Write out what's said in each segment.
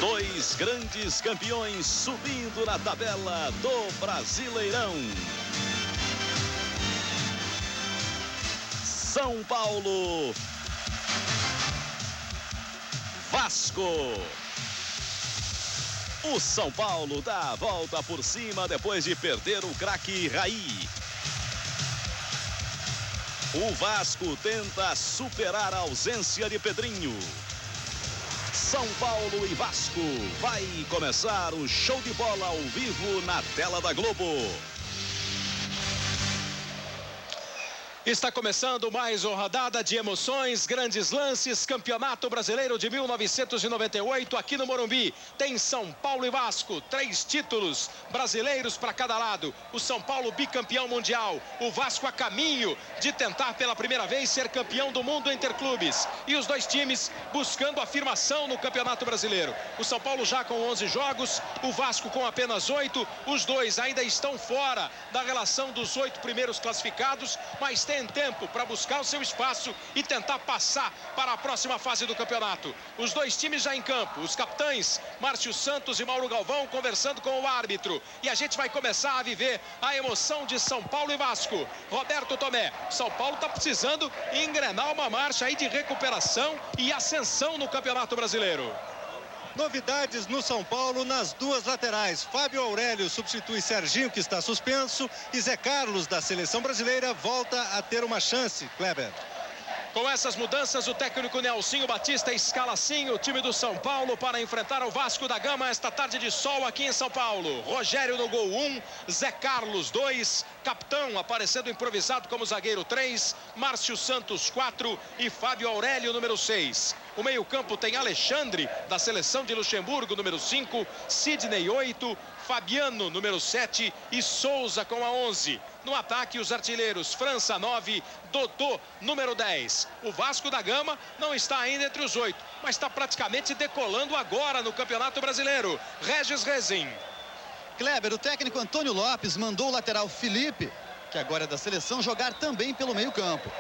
Dois grandes campeões subindo na tabela do Brasileirão. São Paulo, Vasco. O São Paulo dá a volta por cima depois de perder o craque Raí. O Vasco tenta superar a ausência de Pedrinho. São Paulo e Vasco, vai começar o show de bola ao vivo na tela da Globo. Está começando mais uma rodada de emoções, grandes lances, Campeonato Brasileiro de 1998 aqui no Morumbi. Tem São Paulo e Vasco, 3 títulos brasileiros para cada lado. O São Paulo bicampeão mundial, o Vasco a caminho de tentar pela primeira vez ser campeão do mundo interclubes. E os dois times buscando afirmação no Campeonato Brasileiro. O São Paulo já com 11 jogos, o Vasco com apenas 8. Os dois ainda estão fora da relação dos 8 primeiros classificados, mas tem tempo para buscar o seu espaço e tentar passar para a próxima fase do campeonato. Os dois times já em campo, os capitães Márcio Santos e Mauro Galvão conversando com o árbitro. E a gente vai começar a viver a emoção de São Paulo e Vasco. Roberto Tomé, São Paulo está precisando engrenar uma marcha aí de recuperação e ascensão no Campeonato Brasileiro. Novidades no São Paulo nas duas laterais. Fábio Aurélio substitui Serginho, que está suspenso, e Zé Carlos, da seleção brasileira, volta a ter uma chance. Kleber. Com essas mudanças, o técnico Nelsinho Batista escala sim o time do São Paulo para enfrentar o Vasco da Gama esta tarde de sol aqui em São Paulo. Rogério no gol 1, Zé Carlos 2, capitão aparecendo improvisado como zagueiro 3, Márcio Santos 4 e Fábio Aurélio número 6. O meio-campo tem Alexandre, da seleção de Luxemburgo, número 5, Sidney 8, Fabiano, número 7 e Souza com a 11. No ataque, os artilheiros França 9, Dodô, número 10. O Vasco da Gama não está ainda entre os 8, mas está praticamente decolando agora no Campeonato Brasileiro. Regis Rezin. Kleber, o técnico Antônio Lopes mandou o lateral Felipe, que agora é da seleção, jogar também pelo meio-campo.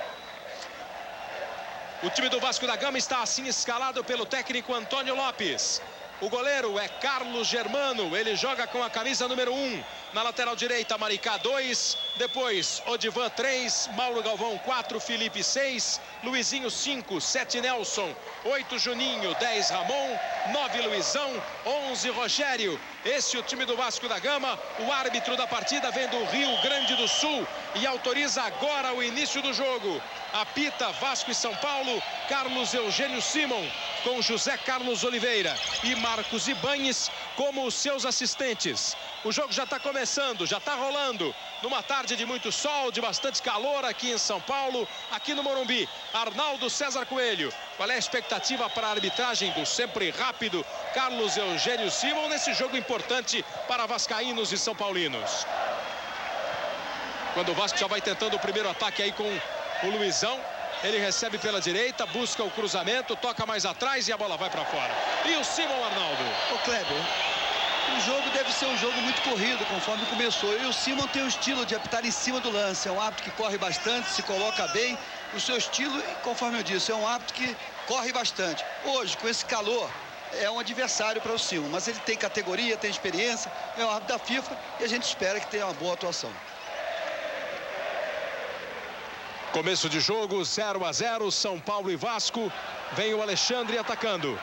O time do Vasco da Gama está assim escalado pelo técnico Antônio Lopes. O goleiro é Carlos Germano, ele joga com a camisa número 1. Na lateral direita, Maricá 2, depois Odivan 3, Mauro Galvão 4, Felipe 6, Luizinho 5, 7 Nelson, 8 Juninho, 10 Ramon, 9 Luizão, 11 Rogério. Esse é o time do Vasco da Gama. O árbitro da partida vem do Rio Grande do Sul e autoriza agora o início do jogo. Apita Vasco e São Paulo, Carlos Eugênio Simon, com José Carlos Oliveira e Marcos Ibanes como os seus assistentes. O jogo já está começando, já está rolando. Numa tarde de muito sol, de bastante calor aqui em São Paulo, aqui no Morumbi. Arnaldo César Coelho, qual é a expectativa para a arbitragem do sempre rápido Carlos Eugênio Simon nesse jogo importante para vascaínos e são paulinos? Quando o Vasco já vai tentando o primeiro ataque aí com o Luizão, ele recebe pela direita, busca o cruzamento, toca mais atrás e a bola vai para fora. E o Simon, Arnaldo? Ô Kleber, o jogo deve ser um jogo muito corrido, conforme começou. E o Simon tem o estilo de apitar em cima do lance. É um árbitro que corre bastante, se coloca bem. O seu estilo, conforme eu disse, é um árbitro que corre bastante. Hoje, com esse calor, é um adversário para o Simon. Mas ele tem categoria, tem experiência, é um árbitro da FIFA e a gente espera que tenha uma boa atuação. Começo de jogo, 0-0, São Paulo e Vasco. Vem o Alexandre atacando.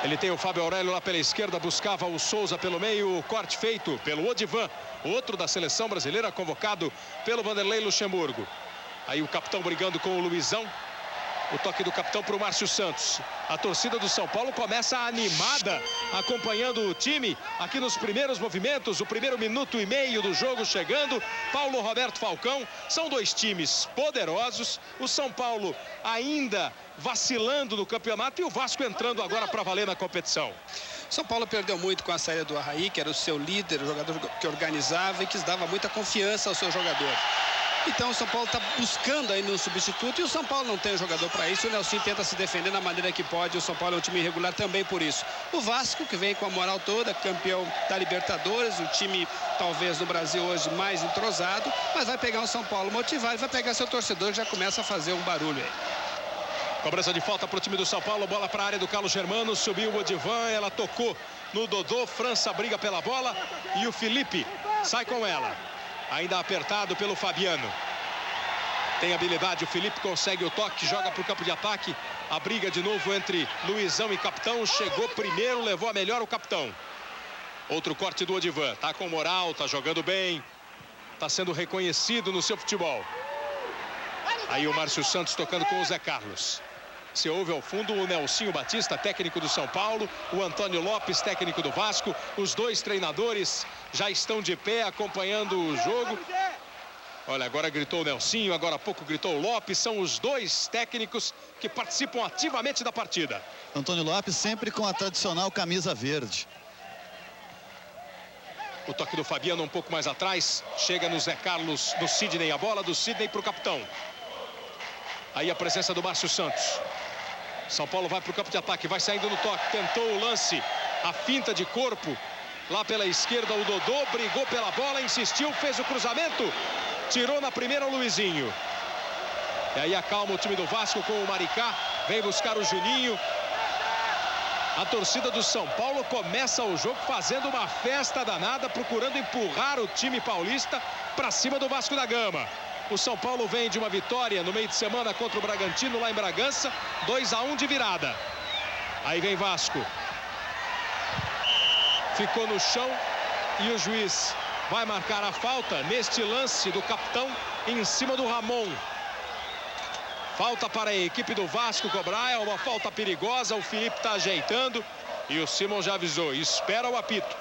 Ele tem o Fábio Aurélio lá pela esquerda, buscava o Souza pelo meio, o corte feito pelo Odivan, outro da seleção brasileira convocado pelo Vanderlei Luxemburgo. Aí o capitão brigando com o Luizão. O toque do capitão para o Márcio Santos. A torcida do São Paulo começa animada, acompanhando o time aqui nos primeiros movimentos, o primeiro minuto e meio do jogo chegando. Paulo Roberto Falcão, são dois times poderosos. O São Paulo ainda vacilando no campeonato e o Vasco entrando agora para valer na competição. São Paulo perdeu muito com a saída do Arraí, que era o seu líder, o jogador que organizava e que dava muita confiança ao seu jogador. Então o São Paulo está buscando ainda um substituto e o São Paulo não tem um jogador para isso. O Nelson tenta se defender da maneira que pode. O São Paulo é um time irregular também por isso. O Vasco, que vem com a moral toda, campeão da Libertadores, o time talvez no Brasil hoje mais entrosado, mas vai pegar o São Paulo motivado e vai pegar seu torcedor que já começa a fazer um barulho aí. Cobrança de falta para o time do São Paulo, bola para a área do Carlos Germano, subiu o Odivan, ela tocou no Dodô, França briga pela bola e o Felipe sai com ela. Ainda apertado pelo Fabiano. Tem habilidade, o Felipe consegue o toque, joga para o campo de ataque. A briga de novo entre Luizão e Capitão, chegou primeiro, levou a melhor o Capitão. Outro corte do Odivan, tá com moral, tá jogando bem, tá sendo reconhecido no seu futebol. Aí o Márcio Santos tocando com o Zé Carlos. Se ouve ao fundo o Nelsinho Batista, técnico do São Paulo, o Antônio Lopes, técnico do Vasco. Os dois treinadores já estão de pé acompanhando o jogo. Olha, agora gritou o Nelsinho, agora há pouco gritou o Lopes. São os dois técnicos que participam ativamente da partida. Antônio Lopes sempre com a tradicional camisa verde. O toque do Fabiano um pouco mais atrás. Chega no Zé Carlos, no Sidney, a bola do Sidney para o Capitão. Aí a presença do Márcio Santos. São Paulo vai para o campo de ataque, vai saindo no toque, tentou o lance, a finta de corpo. Lá pela esquerda o Dodô, brigou pela bola, insistiu, fez o cruzamento. Tirou na primeira o Luizinho. E aí acalma o time do Vasco com o Maricá, vem buscar o Juninho. A torcida do São Paulo começa o jogo fazendo uma festa danada, procurando empurrar o time paulista para cima do Vasco da Gama. O São Paulo vem de uma vitória no meio de semana contra o Bragantino lá em Bragança, 2-1 de virada. Aí vem Vasco. Ficou no chão e o juiz vai marcar a falta neste lance do Capitão em cima do Ramon. Falta para a equipe do Vasco cobrar, é uma falta perigosa, o Felipe está ajeitando e o Simon já avisou, espera o apito.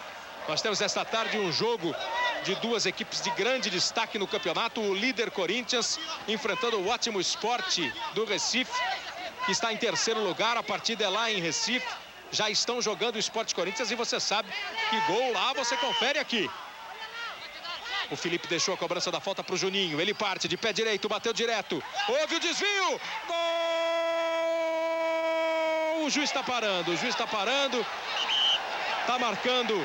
Nós temos esta tarde um jogo de duas equipes de grande destaque no campeonato. O líder Corinthians enfrentando o ótimo Sport do Recife, que está em terceiro lugar. A partida é lá em Recife. Já estão jogando o Sport Corinthians e você sabe que gol lá você confere aqui. O Felipe deixou a cobrança da falta para o Juninho. Ele parte de pé direito, bateu direto. Houve o desvio. Gol! O juiz está parando. O juiz está parando. Está marcando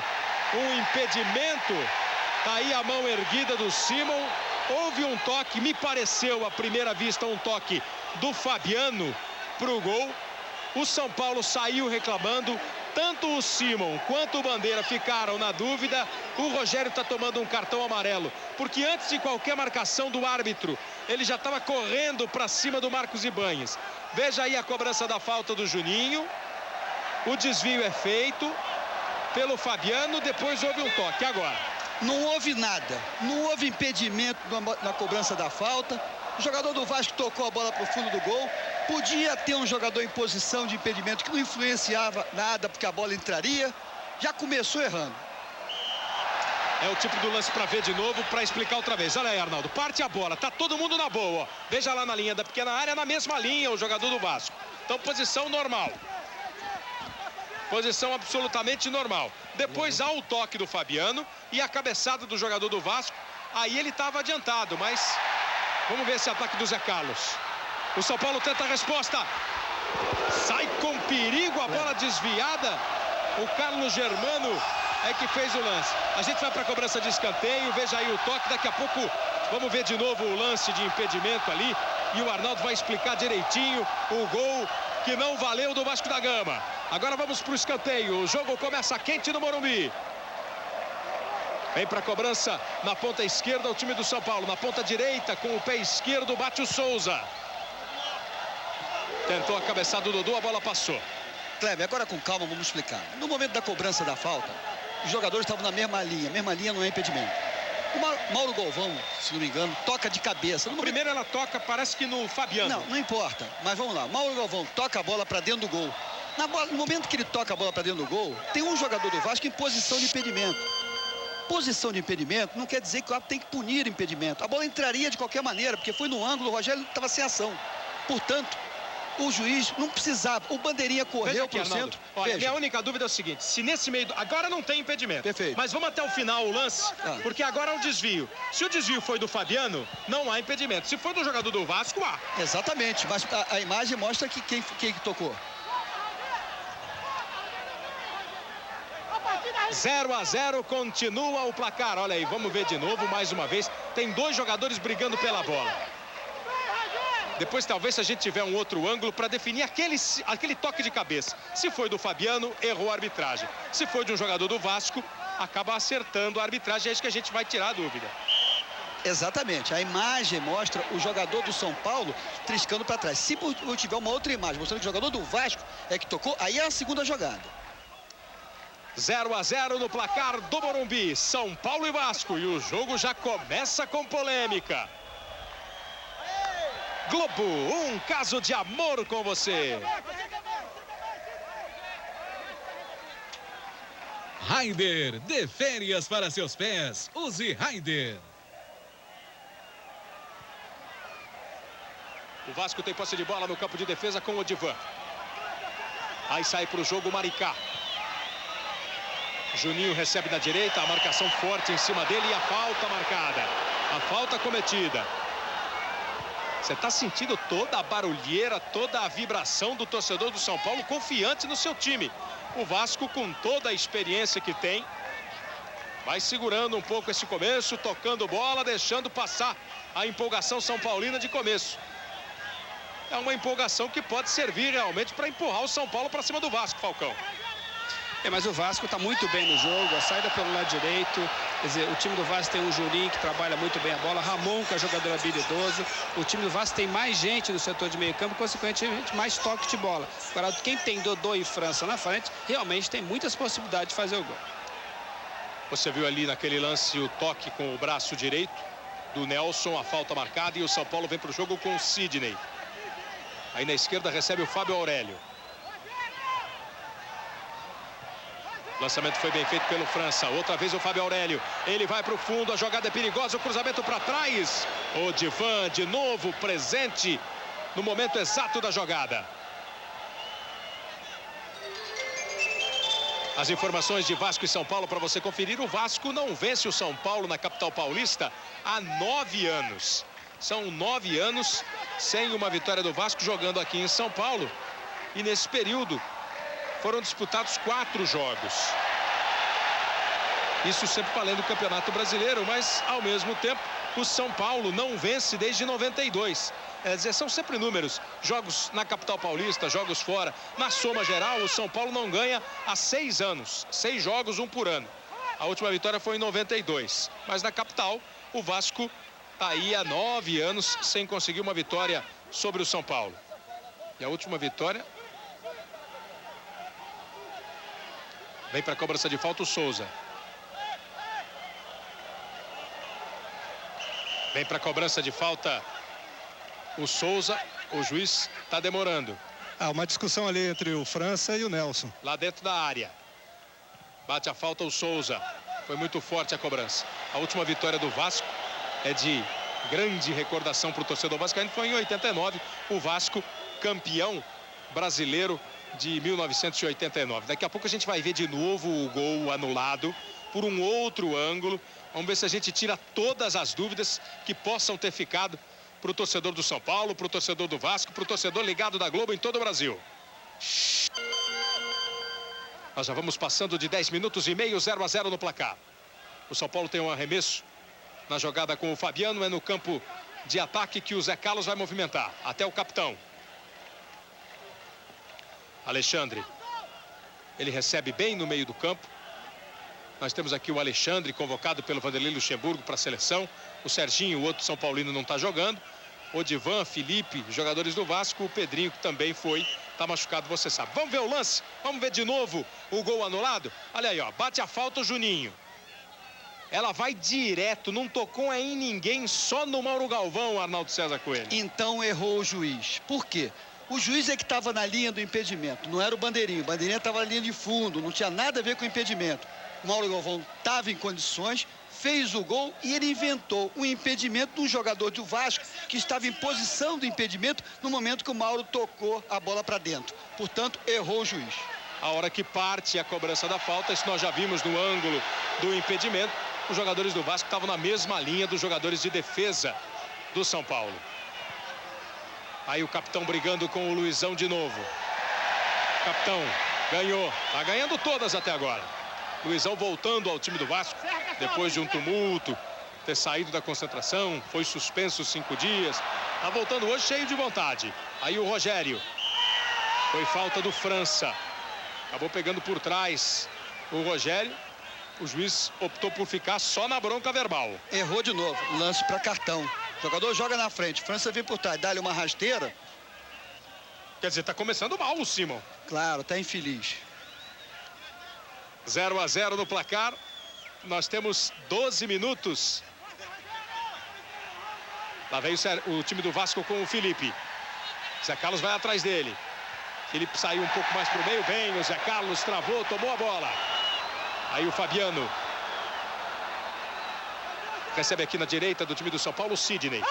um impedimento. Tá aí a mão erguida do Simon. Houve um toque, me pareceu à primeira vista um toque do Fabiano pro gol. O São Paulo saiu reclamando. Tanto o Simon quanto o Bandeira ficaram na dúvida. O Rogério está tomando um cartão amarelo, porque antes de qualquer marcação do árbitro, ele já estava correndo para cima do Marcos Ibanhes. Veja aí a cobrança da falta do Juninho. O desvio é feito pelo Fabiano, depois houve um toque. Agora não houve nada, não houve impedimento na cobrança da falta. O jogador do Vasco tocou a bola para o fundo do gol. Podia ter um jogador em posição de impedimento que não influenciava nada, porque a bola entraria. Já começou errando. É o tipo do lance para ver de novo, para explicar outra vez. Olha aí, Arnaldo, parte a bola, tá todo mundo na boa, ó. Veja lá na linha da pequena área, na mesma linha o jogador do Vasco. Então posição normal. Posição absolutamente normal. Depois há o toque do Fabiano e a cabeçada do jogador do Vasco. Aí ele estava adiantado, mas vamos ver esse ataque do Zé Carlos. O São Paulo tenta a resposta. Sai com perigo, a bola desviada. O Carlos Germano é que fez o lance. A gente vai para a cobrança de escanteio. Veja aí o toque. Daqui a pouco vamos ver de novo o lance de impedimento ali. E o Arnaldo vai explicar direitinho o gol que não valeu do Vasco da Gama. Agora vamos para o escanteio. O jogo começa quente no Morumbi. Vem para a cobrança na ponta esquerda o time do São Paulo. Na ponta direita, com o pé esquerdo, bate o Souza. Tentou a cabeçada do Dodô, a bola passou. Kleber, agora com calma vamos explicar. No momento da cobrança da falta, os jogadores estavam na mesma linha. Mesma linha não é impedimento. O Mauro Galvão, se não me engano, toca de cabeça. Primeiro ela toca, parece que no Fabiano. Não importa. Mas vamos lá. Mauro Galvão toca a bola para dentro do gol. No momento que ele toca a bola para dentro do gol, tem um jogador do Vasco em posição de impedimento. Posição de impedimento não quer dizer que o árbitro tem que punir impedimento. A bola entraria de qualquer maneira, porque foi no ângulo, o Rogério estava sem ação. Portanto, o juiz não precisava. O Bandeirinha correu para o centro. Olha, minha única dúvida é o seguinte: se nesse meio. Agora não tem impedimento. Perfeito. Mas vamos até o final o lance, porque agora é um desvio. Se o desvio foi do Fabiano, não há impedimento. Se foi do jogador do Vasco, há. Exatamente. Mas a imagem mostra que quem tocou. 0-0, continua o placar. Olha aí, vamos ver de novo, mais uma vez. Tem dois jogadores brigando pela bola. Depois, talvez, se a gente tiver um outro ângulo para definir aquele toque de cabeça. Se foi do Fabiano, errou a arbitragem. Se foi de um jogador do Vasco, acaba acertando a arbitragem. É isso que a gente vai tirar a dúvida. Exatamente. A imagem mostra o jogador do São Paulo triscando para trás. Se tiver uma outra imagem mostrando que o jogador do Vasco é que tocou, aí é a segunda jogada. 0-0 no placar do Morumbi. São Paulo e Vasco. E o jogo já começa com polêmica. Globo, um caso de amor com você. Raider, dê férias para seus pés. Use Raider. O Vasco tem posse de bola no campo de defesa com o Odivan. Aí sai para o jogo o Maricá. Juninho recebe da direita, a marcação forte em cima dele e a falta marcada. A falta cometida. Você está sentindo toda a barulheira, toda a vibração do torcedor do São Paulo confiante no seu time. O Vasco, com toda a experiência que tem, vai segurando um pouco esse começo, tocando bola, deixando passar a empolgação são paulina de começo. É uma empolgação que pode servir realmente para empurrar o São Paulo para cima do Vasco, Falcão. Mas o Vasco está muito bem no jogo, a saída pelo lado direito. Quer dizer, o time do Vasco tem um Juninho que trabalha muito bem a bola, Ramon, que é jogador habilidoso. O time do Vasco tem mais gente no setor de meio campo, consequentemente mais toque de bola. Agora, quem tem Dodô e França na frente, realmente tem muitas possibilidades de fazer o gol. Você viu ali naquele lance o toque com o braço direito do Nelson, a falta marcada, e o São Paulo vem para o jogo com o Sidney. Aí na esquerda recebe o Fábio Aurélio. O lançamento foi bem feito pelo França. Outra vez o Fábio Aurélio. Ele vai para o fundo, a jogada é perigosa, o cruzamento para trás. O Odivan de novo presente no momento exato da jogada. As informações de Vasco e São Paulo para você conferir. O Vasco não vence o São Paulo na capital paulista há 9 anos. São 9 anos sem uma vitória do Vasco jogando aqui em São Paulo. E nesse período foram disputados 4 jogos. Isso sempre valendo o Campeonato Brasileiro, mas ao mesmo tempo o São Paulo não vence desde 92. Quer dizer, são sempre números. Jogos na capital paulista, jogos fora. Na soma geral, o São Paulo não ganha há 6 anos. 6 jogos, 1 por ano. A última vitória foi em 92. Mas na capital, o Vasco está aí há 9 anos sem conseguir uma vitória sobre o São Paulo. E a última vitória... Vem para a cobrança de falta o Souza. Vem para a cobrança de falta o Souza. O juiz está demorando. Uma discussão ali entre o França e o Nelson. Lá dentro da área. Bate a falta o Souza. Foi muito forte a cobrança. A última vitória do Vasco é de grande recordação para o torcedor vascaíno. Foi em 89. O Vasco campeão brasileiro de 1989. Daqui a pouco a gente vai ver de novo o gol anulado por um outro ângulo. Vamos ver se a gente tira todas as dúvidas que possam ter ficado para o torcedor do São Paulo, para o torcedor do Vasco, para o torcedor ligado da Globo em todo o Brasil. Nós já vamos passando de 10 minutos e meio, 0-0 no placar. O São Paulo tem um arremesso na jogada com o Fabiano. É no campo de ataque que o Zé Carlos vai movimentar. Até o capitão. Alexandre, ele recebe bem no meio do campo. Nós temos aqui o Alexandre, convocado pelo Vanderlei Luxemburgo para a seleção. O Serginho, o outro São Paulino, não está jogando. Odivan, Felipe, jogadores do Vasco. O Pedrinho, que também foi, está machucado, você sabe. Vamos ver o lance, vamos ver de novo o gol anulado. Olha aí, ó, bate a falta o Juninho. Ela vai direto, não tocou em ninguém, só no Mauro Galvão, Arnaldo César Coelho. Então errou o juiz. Por quê? O juiz é que estava na linha do impedimento, não era o bandeirinho. O bandeirinho estava na linha de fundo, não tinha nada a ver com o impedimento. O Mauro Galvão estava em condições, fez o gol e ele inventou um impedimento de um jogador do Vasco que estava em posição do impedimento no momento que o Mauro tocou a bola para dentro. Portanto, errou o juiz. A hora que parte a cobrança da falta, isso nós já vimos no ângulo do impedimento. Os jogadores do Vasco estavam na mesma linha dos jogadores de defesa do São Paulo. Aí o capitão brigando com o Luizão de novo. Capitão ganhou, tá ganhando todas até agora. Luizão voltando ao time do Vasco depois de um tumulto ter saído da concentração, foi suspenso 5 dias. Tá voltando hoje cheio de vontade. Aí o Rogério. Foi falta do França. Acabou pegando por trás o Rogério. O juiz optou por ficar só na bronca verbal. Errou de novo, lance para cartão. O jogador joga na frente, França vem por trás, dá-lhe uma rasteira. Quer dizer, tá começando mal o Simon. Claro, tá infeliz. 0 a 0 no placar. Nós temos 12 minutos. Lá vem o time do Vasco com o Felipe. Zé Carlos vai atrás dele. Felipe saiu um pouco mais pro meio. Bem, o Zé Carlos travou, tomou a bola. Aí o Fabiano. Recebe aqui na direita do time do São Paulo o Sidney.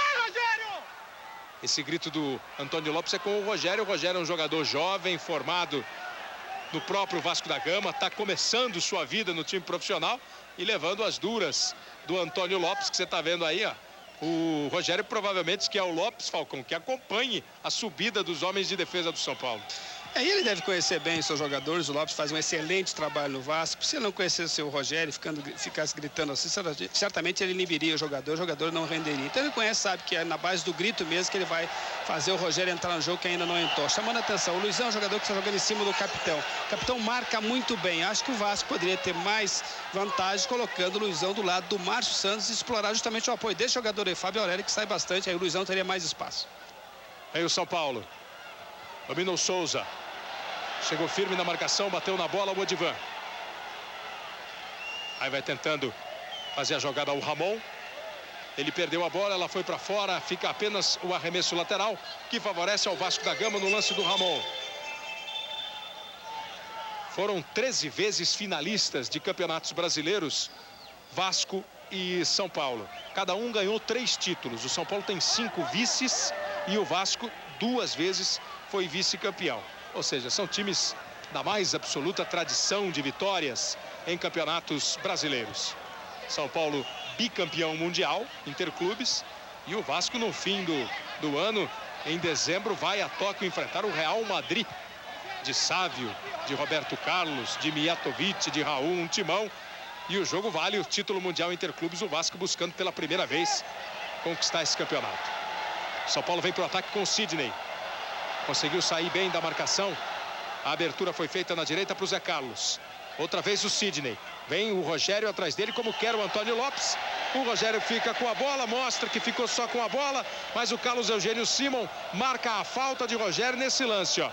Esse grito do Antônio Lopes é com o Rogério. O Rogério é um jogador jovem, formado no próprio Vasco da Gama. Está começando sua vida no time profissional e levando as duras do Antônio Lopes, que você está vendo aí, ó. O Rogério provavelmente que é o Lopes, Falcão, que acompanhe a subida dos homens de defesa do São Paulo. E ele deve conhecer bem os seus jogadores. O Lopes faz um excelente trabalho no Vasco. Se ele não conhecesse o Rogério, ficasse gritando assim, certamente ele inibiria o jogador não renderia. Então ele conhece, sabe que é na base do grito mesmo que ele vai fazer o Rogério entrar no jogo que ainda não entrou. Chamando a atenção, o Luizão é um jogador que está jogando em cima do capitão. O capitão marca muito bem. Acho que o Vasco poderia ter mais vantagem colocando o Luizão do lado do Márcio Santos e explorar justamente o apoio desse jogador aí, Fábio Aurélio, que sai bastante. Aí o Luizão teria mais espaço. Aí o São Paulo. Dominou Souza. Chegou firme na marcação, bateu na bola o Odivan. Aí vai tentando fazer a jogada o Ramon. Ele perdeu a bola, ela foi para fora. Fica apenas o arremesso lateral, que favorece ao Vasco da Gama no lance do Ramon. Foram 13 vezes finalistas de campeonatos brasileiros, Vasco e São Paulo. Cada um ganhou 3 títulos. O São Paulo tem 5 vices e o Vasco 2 vezes foi vice-campeão. Ou seja, são times da mais absoluta tradição de vitórias em campeonatos brasileiros. São Paulo bicampeão mundial, interclubes. E o Vasco no fim do ano, em dezembro, vai a Tóquio enfrentar o Real Madrid. De Sávio, de Roberto Carlos, de Mijatovic, de Raul, um timão. E o jogo vale o título mundial interclubes, o Vasco buscando pela primeira vez conquistar esse campeonato. São Paulo vem para o ataque com o Sidney. Conseguiu sair bem da marcação. A abertura foi feita na direita para o Zé Carlos. Outra vez o Sidney. Vem o Rogério atrás dele, como quer o Antônio Lopes. O Rogério fica com a bola, mostra que ficou só com a bola. Mas o Carlos Eugênio Simon marca a falta de Rogério nesse lance, ó.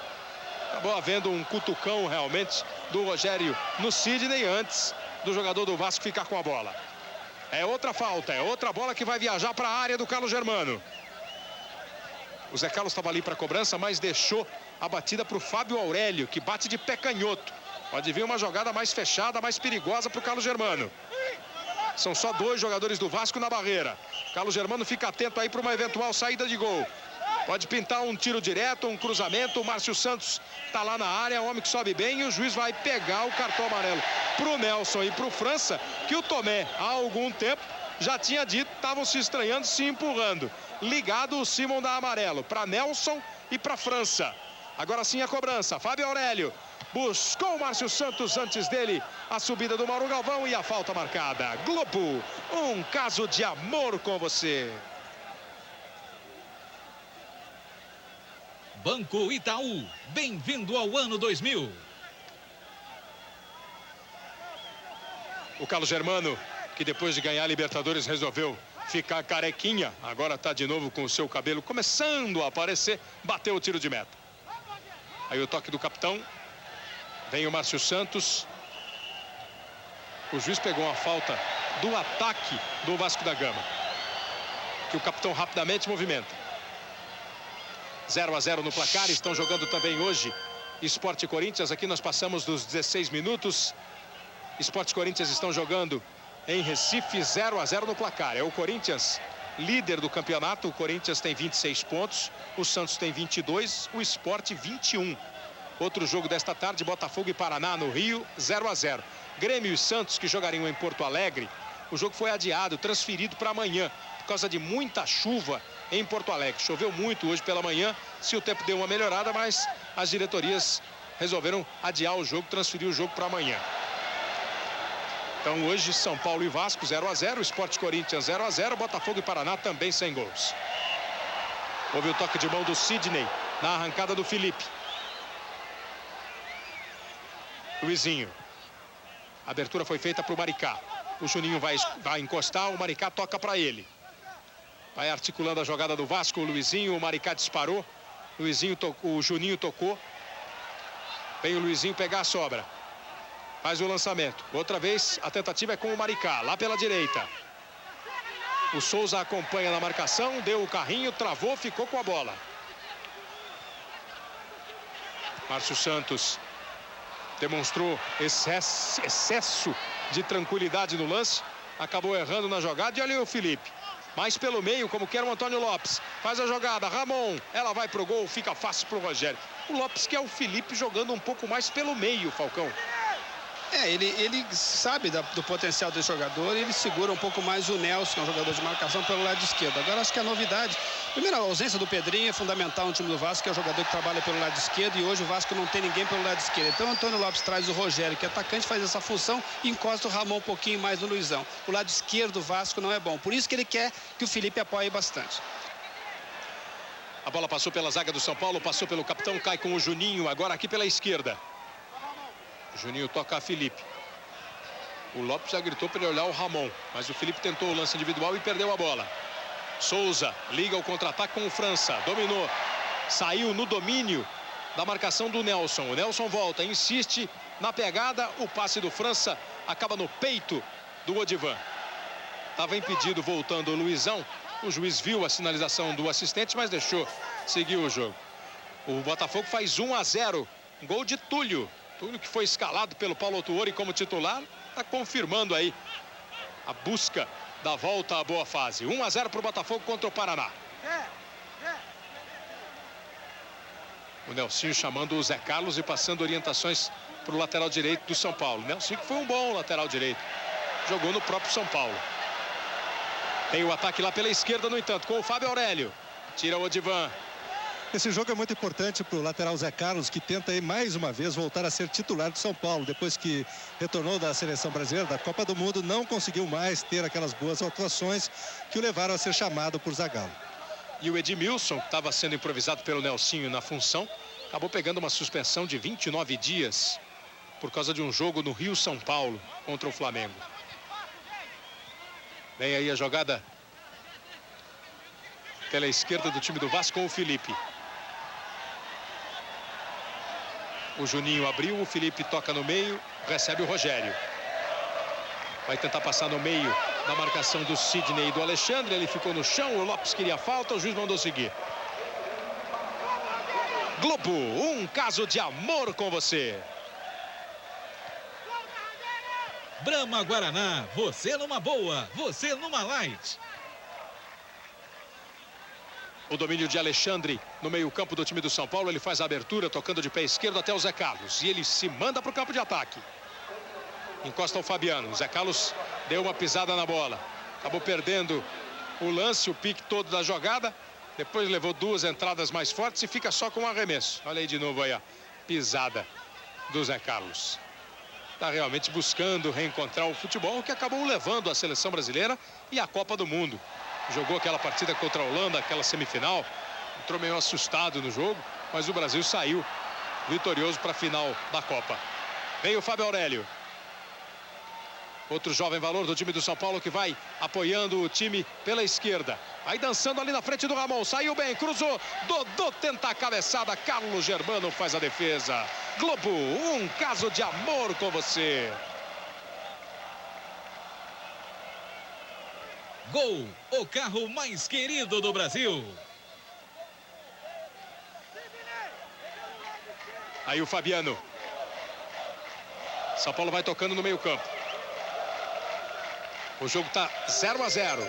Acabou havendo um cutucão realmente do Rogério no Sidney antes do jogador do Vasco ficar com a bola. É outra falta, é outra bola que vai viajar para a área do Carlos Germano. O Zé Carlos estava ali para a cobrança, mas deixou a batida para o Fábio Aurélio, que bate de pé canhoto. Pode vir uma jogada mais fechada, mais perigosa para o Carlos Germano. São só 2 jogadores do Vasco na barreira. Carlos Germano fica atento aí para uma eventual saída de gol. Pode pintar um tiro direto, um cruzamento. O Márcio Santos está lá na área, homem que sobe bem. E o juiz vai pegar o cartão amarelo para o Nelson e para o França, que o Tomé, há algum tempo, já tinha dito, estavam se estranhando, se empurrando. Ligado o Simon dá amarelo para Nelson e para França. Agora sim a cobrança. Fábio Aurélio buscou o Márcio Santos antes dele. A subida do Mauro Galvão e a falta marcada. Globo, um caso de amor com você. Banco Itaú, bem-vindo ao ano 2000. O Carlos Germano, que depois de ganhar a Libertadores resolveu ficar carequinha, agora está de novo com o seu cabelo começando a aparecer, bateu o tiro de meta. Aí o toque do capitão, vem o Márcio Santos. O juiz pegou uma falta do ataque do Vasco da Gama, que o capitão rapidamente movimenta. 0 a 0 no placar, estão jogando também hoje Sport e Corinthians. Aqui nós passamos dos 16 minutos. Sport e Corinthians estão jogando em Recife, 0 a 0 no placar. É o Corinthians líder do campeonato. O Corinthians tem 26 pontos, o Santos tem 22, o Sport 21. Outro jogo desta tarde, Botafogo e Paraná no Rio, 0 a 0. Grêmio e Santos, que jogariam em Porto Alegre, o jogo foi adiado, transferido para amanhã, por causa de muita chuva em Porto Alegre. Choveu muito hoje pela manhã, se o tempo deu uma melhorada, mas as diretorias resolveram adiar o jogo, transferir o jogo para amanhã. Então hoje São Paulo e Vasco 0 a 0, Sport Corinthians 0 a 0, Botafogo e Paraná também sem gols. Houve o toque de mão do Sidney na arrancada do Felipe. Luizinho. A abertura foi feita para o Maricá. O Juninho vai encostar, o Maricá toca para ele. Vai articulando a jogada do Vasco, o Luizinho, o Maricá disparou. O Juninho tocou. Vem o Luizinho pegar a sobra. Faz o lançamento. Outra vez a tentativa é com o Maricá, lá pela direita. O Souza acompanha na marcação, deu o carrinho, travou, ficou com a bola. Márcio Santos demonstrou excesso de tranquilidade no lance. Acabou errando na jogada e olha o Felipe. Mais pelo meio, como quer o Antônio Lopes. Faz a jogada, Ramon. Ela vai pro gol, fica fácil pro Rogério. O Lopes que é o Felipe jogando um pouco mais pelo meio, Falcão. Ele sabe do potencial desse jogador e ele segura um pouco mais o Nelson, que é um jogador de marcação, pelo lado esquerdo. Agora acho que a novidade, primeiro a ausência do Pedrinho é fundamental no time do Vasco, que é o jogador que trabalha pelo lado esquerdo, e hoje o Vasco não tem ninguém pelo lado esquerdo. Então o Antônio Lopes traz o Rogério, que é atacante, faz essa função e encosta o Ramon um pouquinho mais no Luizão. O lado esquerdo do Vasco não é bom, por isso que ele quer que o Felipe apoie bastante. A bola passou pela zaga do São Paulo, passou pelo capitão, cai com o Juninho, agora aqui pela esquerda. O Juninho toca a Felipe. O Lopes já gritou para ele olhar o Ramon, mas o Felipe tentou o lance individual e perdeu a bola. Souza liga o contra-ataque com o França, dominou, saiu no domínio da marcação do Nelson. O Nelson volta, insiste na pegada, o passe do França acaba no peito do Odivan. Estava impedido voltando o Luizão, o juiz viu a sinalização do assistente, mas deixou seguir o jogo. O Botafogo faz 1 a 0, gol de Túlio. Túlio, que foi escalado pelo Paulo Autuori como titular, está confirmando aí a busca da volta à boa fase. 1 a 0 para o Botafogo contra o Paraná. O Nelsinho chamando o Zé Carlos e passando orientações para o lateral direito do São Paulo. Nelsinho que foi um bom lateral direito. Jogou no próprio São Paulo. Tem o ataque lá pela esquerda, no entanto, com o Fábio Aurélio. Tira o Odivan. Esse jogo é muito importante para o lateral Zé Carlos, que tenta aí mais uma vez voltar a ser titular do São Paulo. Depois que retornou da seleção brasileira, da Copa do Mundo, não conseguiu mais ter aquelas boas atuações que o levaram a ser chamado por Zagallo. E o Edmilson, que estava sendo improvisado pelo Nelsinho na função, acabou pegando uma suspensão de 29 dias por causa de um jogo no Rio-São Paulo contra o Flamengo. Vem aí a jogada pela esquerda do time do Vasco com o Felipe. O Juninho abriu, o Felipe toca no meio, recebe o Rogério. Vai tentar passar no meio da marcação do Sidney e do Alexandre. Ele ficou no chão, o Lopes queria falta, o juiz mandou seguir. Globo, um caso de amor com você. Brahma Guaraná, você numa boa, você numa light. O domínio de Alexandre no meio-campo do time do São Paulo. Ele faz a abertura, tocando de pé esquerdo até o Zé Carlos. E ele se manda para o campo de ataque. Encosta o Fabiano. O Zé Carlos deu uma pisada na bola. Acabou perdendo o lance, o pique todo da jogada. Depois levou 2 entradas mais fortes e fica só com um arremesso. Olha aí de novo aí a pisada do Zé Carlos. Está realmente buscando reencontrar o futebol que acabou levando a seleção brasileira e a Copa do Mundo. Jogou aquela partida contra a Holanda, aquela semifinal. Entrou meio assustado no jogo, mas o Brasil saiu vitorioso para a final da Copa. Vem o Fábio Aurélio. Outro jovem valor do time do São Paulo que vai apoiando o time pela esquerda. Vai dançando ali na frente do Ramon. Saiu bem, cruzou. Dodô tenta a cabeçada. Carlos Germano faz a defesa. Globo, um caso de amor com você. Gol, o carro mais querido do Brasil. Aí o Fabiano. São Paulo vai tocando no meio-campo. O jogo está 0 a 0.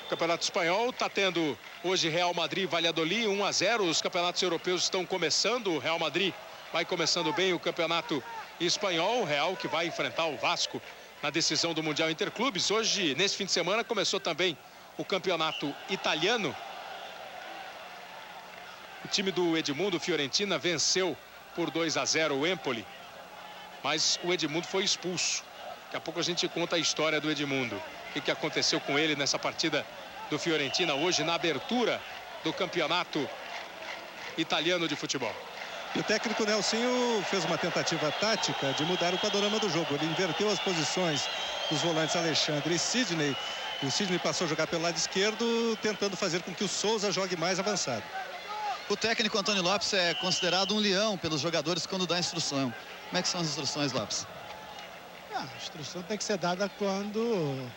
O Campeonato Espanhol está tendo hoje Real Madrid e Valladolid 1 a 0. Os campeonatos europeus estão começando. O Real Madrid vai começando bem o Campeonato Espanhol. O Real que vai enfrentar o Vasco na decisão do Mundial Interclubes. Hoje, nesse fim de semana, começou também o Campeonato Italiano. O time do Edmundo Fiorentina venceu por 2 a 0 o Empoli. mas o Edmundo foi expulso. Daqui a pouco a gente conta a história do Edmundo. O que aconteceu com ele nessa partida do Fiorentina hoje, na abertura do campeonato italiano de futebol. E o técnico Nelsinho fez uma tentativa tática de mudar o panorama do jogo. Ele inverteu as posições dos volantes Alexandre e Sidney. E o Sidney passou a jogar pelo lado esquerdo, tentando fazer com que o Souza jogue mais avançado. O técnico Antônio Lopes é considerado um leão pelos jogadores quando dá instrução. Como é que são as instruções, Lopes? A instrução tem que ser dada quando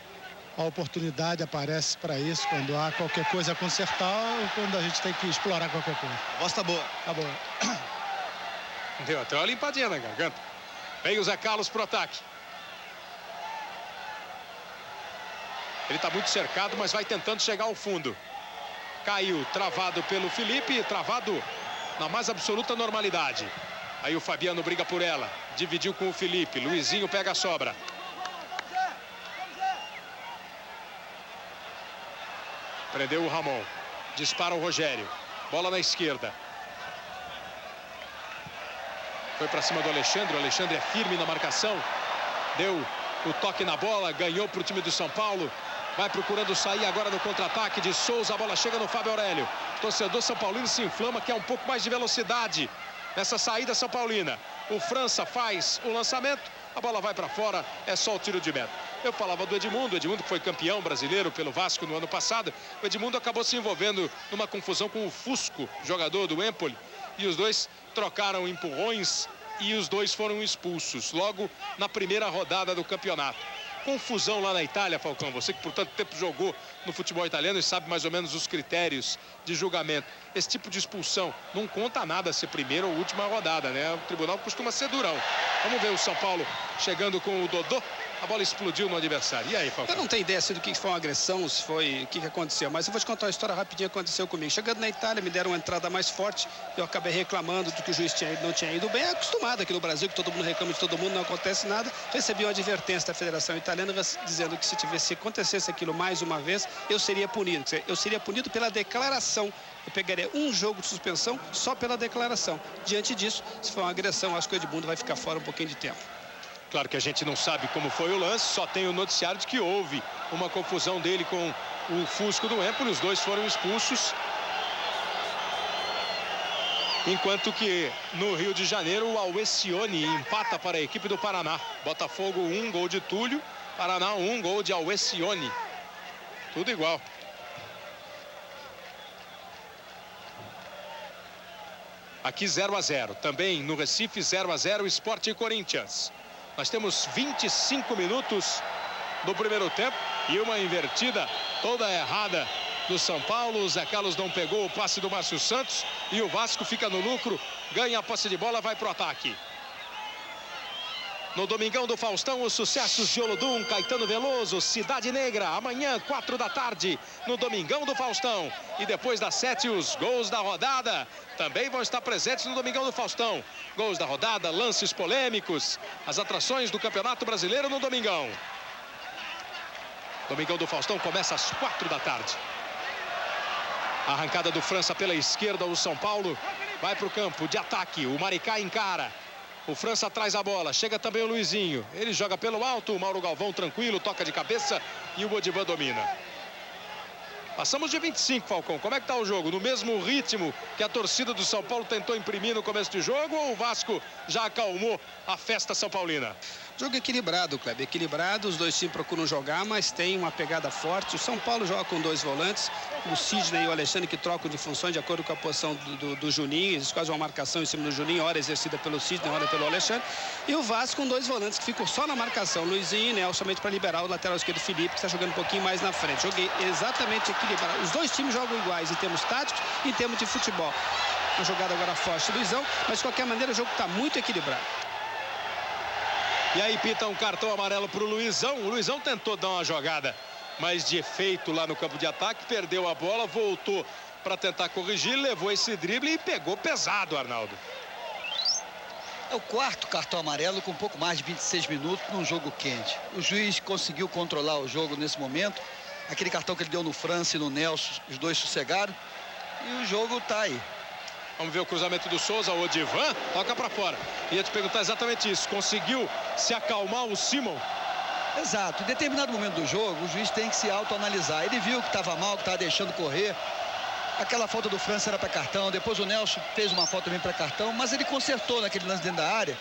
a oportunidade aparece para isso, quando há qualquer coisa a consertar ou quando a gente tem que explorar qualquer coisa. A voz tá boa. Tá bom. Deu até uma limpadinha na garganta. Vem o Zé Carlos pro ataque. Ele está muito cercado, mas vai tentando chegar ao fundo. Caiu, travado pelo Felipe, travado na mais absoluta normalidade. Aí o Fabiano briga por ela. Dividiu com o Felipe. Luizinho pega a sobra. Prendeu o Ramon. Dispara o Rogério. Bola na esquerda. Foi para cima do Alexandre. O Alexandre é firme na marcação. Deu o toque na bola. Ganhou para o time do São Paulo. Vai procurando sair agora no contra-ataque de Souza. A bola chega no Fábio Aurélio. Torcedor São Paulino se inflama, quer um pouco mais de velocidade nessa saída São Paulina. O França faz o lançamento. A bola vai para fora. É só o tiro de meta. Eu falava do Edmundo. Edmundo que foi campeão brasileiro pelo Vasco no ano passado. O Edmundo acabou se envolvendo numa confusão com o Fusco, jogador do Empoli. E os dois trocaram empurrões e os dois foram expulsos logo na primeira rodada do campeonato. Confusão lá na Itália, Falcão. Você que por tanto tempo jogou no futebol italiano e sabe mais ou menos os critérios de julgamento. Esse tipo de expulsão não conta nada ser primeira ou última rodada, né? O tribunal costuma ser durão. Vamos ver o São Paulo chegando com o Dodô. A bola explodiu no adversário. E aí, Falcão? Eu não tenho ideia se do que foi uma agressão, se foi o que aconteceu, mas eu vou te contar uma história rapidinho que aconteceu comigo. Chegando na Itália, me deram uma entrada mais forte, eu acabei reclamando do que o juiz não tinha ido bem. É acostumado aqui no Brasil, que todo mundo reclama de todo mundo, não acontece nada. Recebi uma advertência da Federação Italiana dizendo que se acontecesse aquilo mais uma vez, eu seria punido. Quer dizer, eu seria punido pela declaração. Eu pegaria um jogo de suspensão só pela declaração. Diante disso, se for uma agressão, acho que o Edmundo vai ficar fora um pouquinho de tempo. Claro que a gente não sabe como foi o lance, só tem o noticiário de que houve uma confusão dele com o Fusco do Empoli. Os dois foram expulsos. Enquanto que no Rio de Janeiro o Alwessione empata para a equipe do Paraná. Botafogo 1, gol de Túlio. Paraná 1, gol de Alwessione. Tudo igual. Aqui 0-0. Também no Recife 0-0, Sport e Corinthians. Nós temos 25 minutos do primeiro tempo e uma invertida toda errada do São Paulo. O Zé Carlos não pegou o passe do Márcio Santos e o Vasco fica no lucro, ganha a posse de bola, vai pro ataque. No Domingão do Faustão, os sucessos de Olodum, Caetano Veloso, Cidade Negra, amanhã 4 da tarde no Domingão do Faustão. E depois das 7, os gols da rodada também vão estar presentes no Domingão do Faustão. Gols da rodada, lances polêmicos, as atrações do Campeonato Brasileiro no Domingão. Domingão do Faustão começa às 4 da tarde. Arrancada do França pela esquerda, o São Paulo vai para o campo de ataque, o Maricá encara. O França traz a bola, chega também o Luizinho. Ele joga pelo alto, o Mauro Galvão tranquilo, toca de cabeça e o Odivan domina. Passamos de 25, Falcão. Como é que tá o jogo? No mesmo ritmo que a torcida do São Paulo tentou imprimir no começo do jogo ou o Vasco já acalmou a festa são paulina? Jogo equilibrado, Kleber. Equilibrado, os dois times procuram jogar, mas tem uma pegada forte. O São Paulo joga com dois volantes, o Sidney e o Alexandre, que trocam de funções de acordo com a posição do Juninho. Eles fazem uma marcação em cima do Juninho, hora exercida pelo Sidney, hora pelo Alexandre. E o Vasco com dois volantes que ficam só na marcação, Luizinho e Nelson, somente para liberar o lateral esquerdo Felipe, que está jogando um pouquinho mais na frente. Joguei exatamente equilibrado. Os dois times jogam iguais em termos táticos e em termos de futebol. Uma jogada agora forte do Luizão, mas de qualquer maneira o jogo está muito equilibrado. E aí pita um cartão amarelo para o Luizão. O Luizão tentou dar uma jogada mais de efeito lá no campo de ataque, perdeu a bola, voltou para tentar corrigir, levou esse drible e pegou pesado, Arnaldo. É o quarto cartão amarelo com um pouco mais de 26 minutos num jogo quente. O juiz conseguiu controlar o jogo nesse momento. Aquele cartão que ele deu no França e no Nelson, os dois sossegaram. E o jogo está aí. Vamos ver o cruzamento do Souza, o Odivan toca para fora. Ia te perguntar exatamente isso. Conseguiu se acalmar o Simon? Exato. Em determinado momento do jogo, o juiz tem que se autoanalisar. Ele viu que estava mal, que estava deixando correr. Aquela falta do França era para cartão. Depois o Nelson fez uma falta também para cartão. Mas ele consertou naquele lance dentro da área.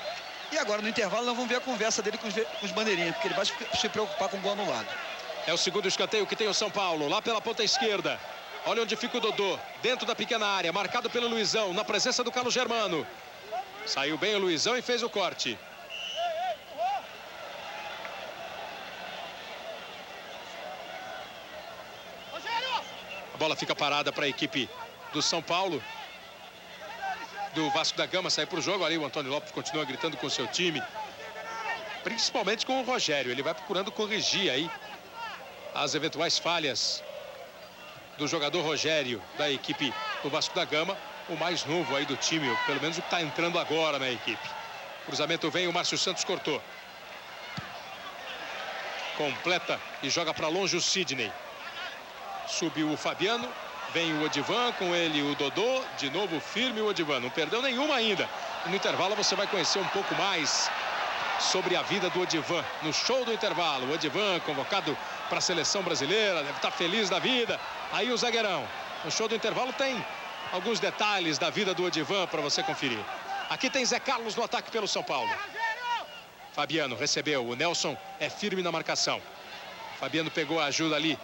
E agora, no intervalo, nós vamos ver a conversa dele com os bandeirinhas, porque ele vai se preocupar com o gol anulado. É o segundo escanteio que tem o São Paulo, lá pela ponta esquerda. Olha onde fica o Dodô, dentro da pequena área, marcado pelo Luizão, na presença do Carlos Germano. Saiu bem o Luizão e fez o corte. A bola fica parada para a equipe do São Paulo. Do Vasco da Gama sair para o jogo. Ali o Antônio Lopes continua gritando com o seu time. Principalmente com o Rogério. Ele vai procurando corrigir aí as eventuais falhas do jogador Rogério, da equipe do Vasco da Gama, o mais novo aí do time, ou pelo menos o que está entrando agora na equipe. Cruzamento vem, o Márcio Santos cortou. Completa e joga para longe o Sidney. Subiu o Fabiano, vem o Odivan, com ele o Dodô, de novo firme o Odivan, não perdeu nenhuma ainda. No intervalo você vai conhecer um pouco mais sobre a vida do Odivan, no show do intervalo. O Odivan convocado para a seleção brasileira, deve estar feliz da vida. Aí o zagueirão. No show do intervalo tem alguns detalhes da vida do Odivan para você conferir. Aqui tem Zé Carlos no ataque pelo São Paulo. Fabiano recebeu, o Nelson é firme na marcação. Fabiano pegou a ajuda ali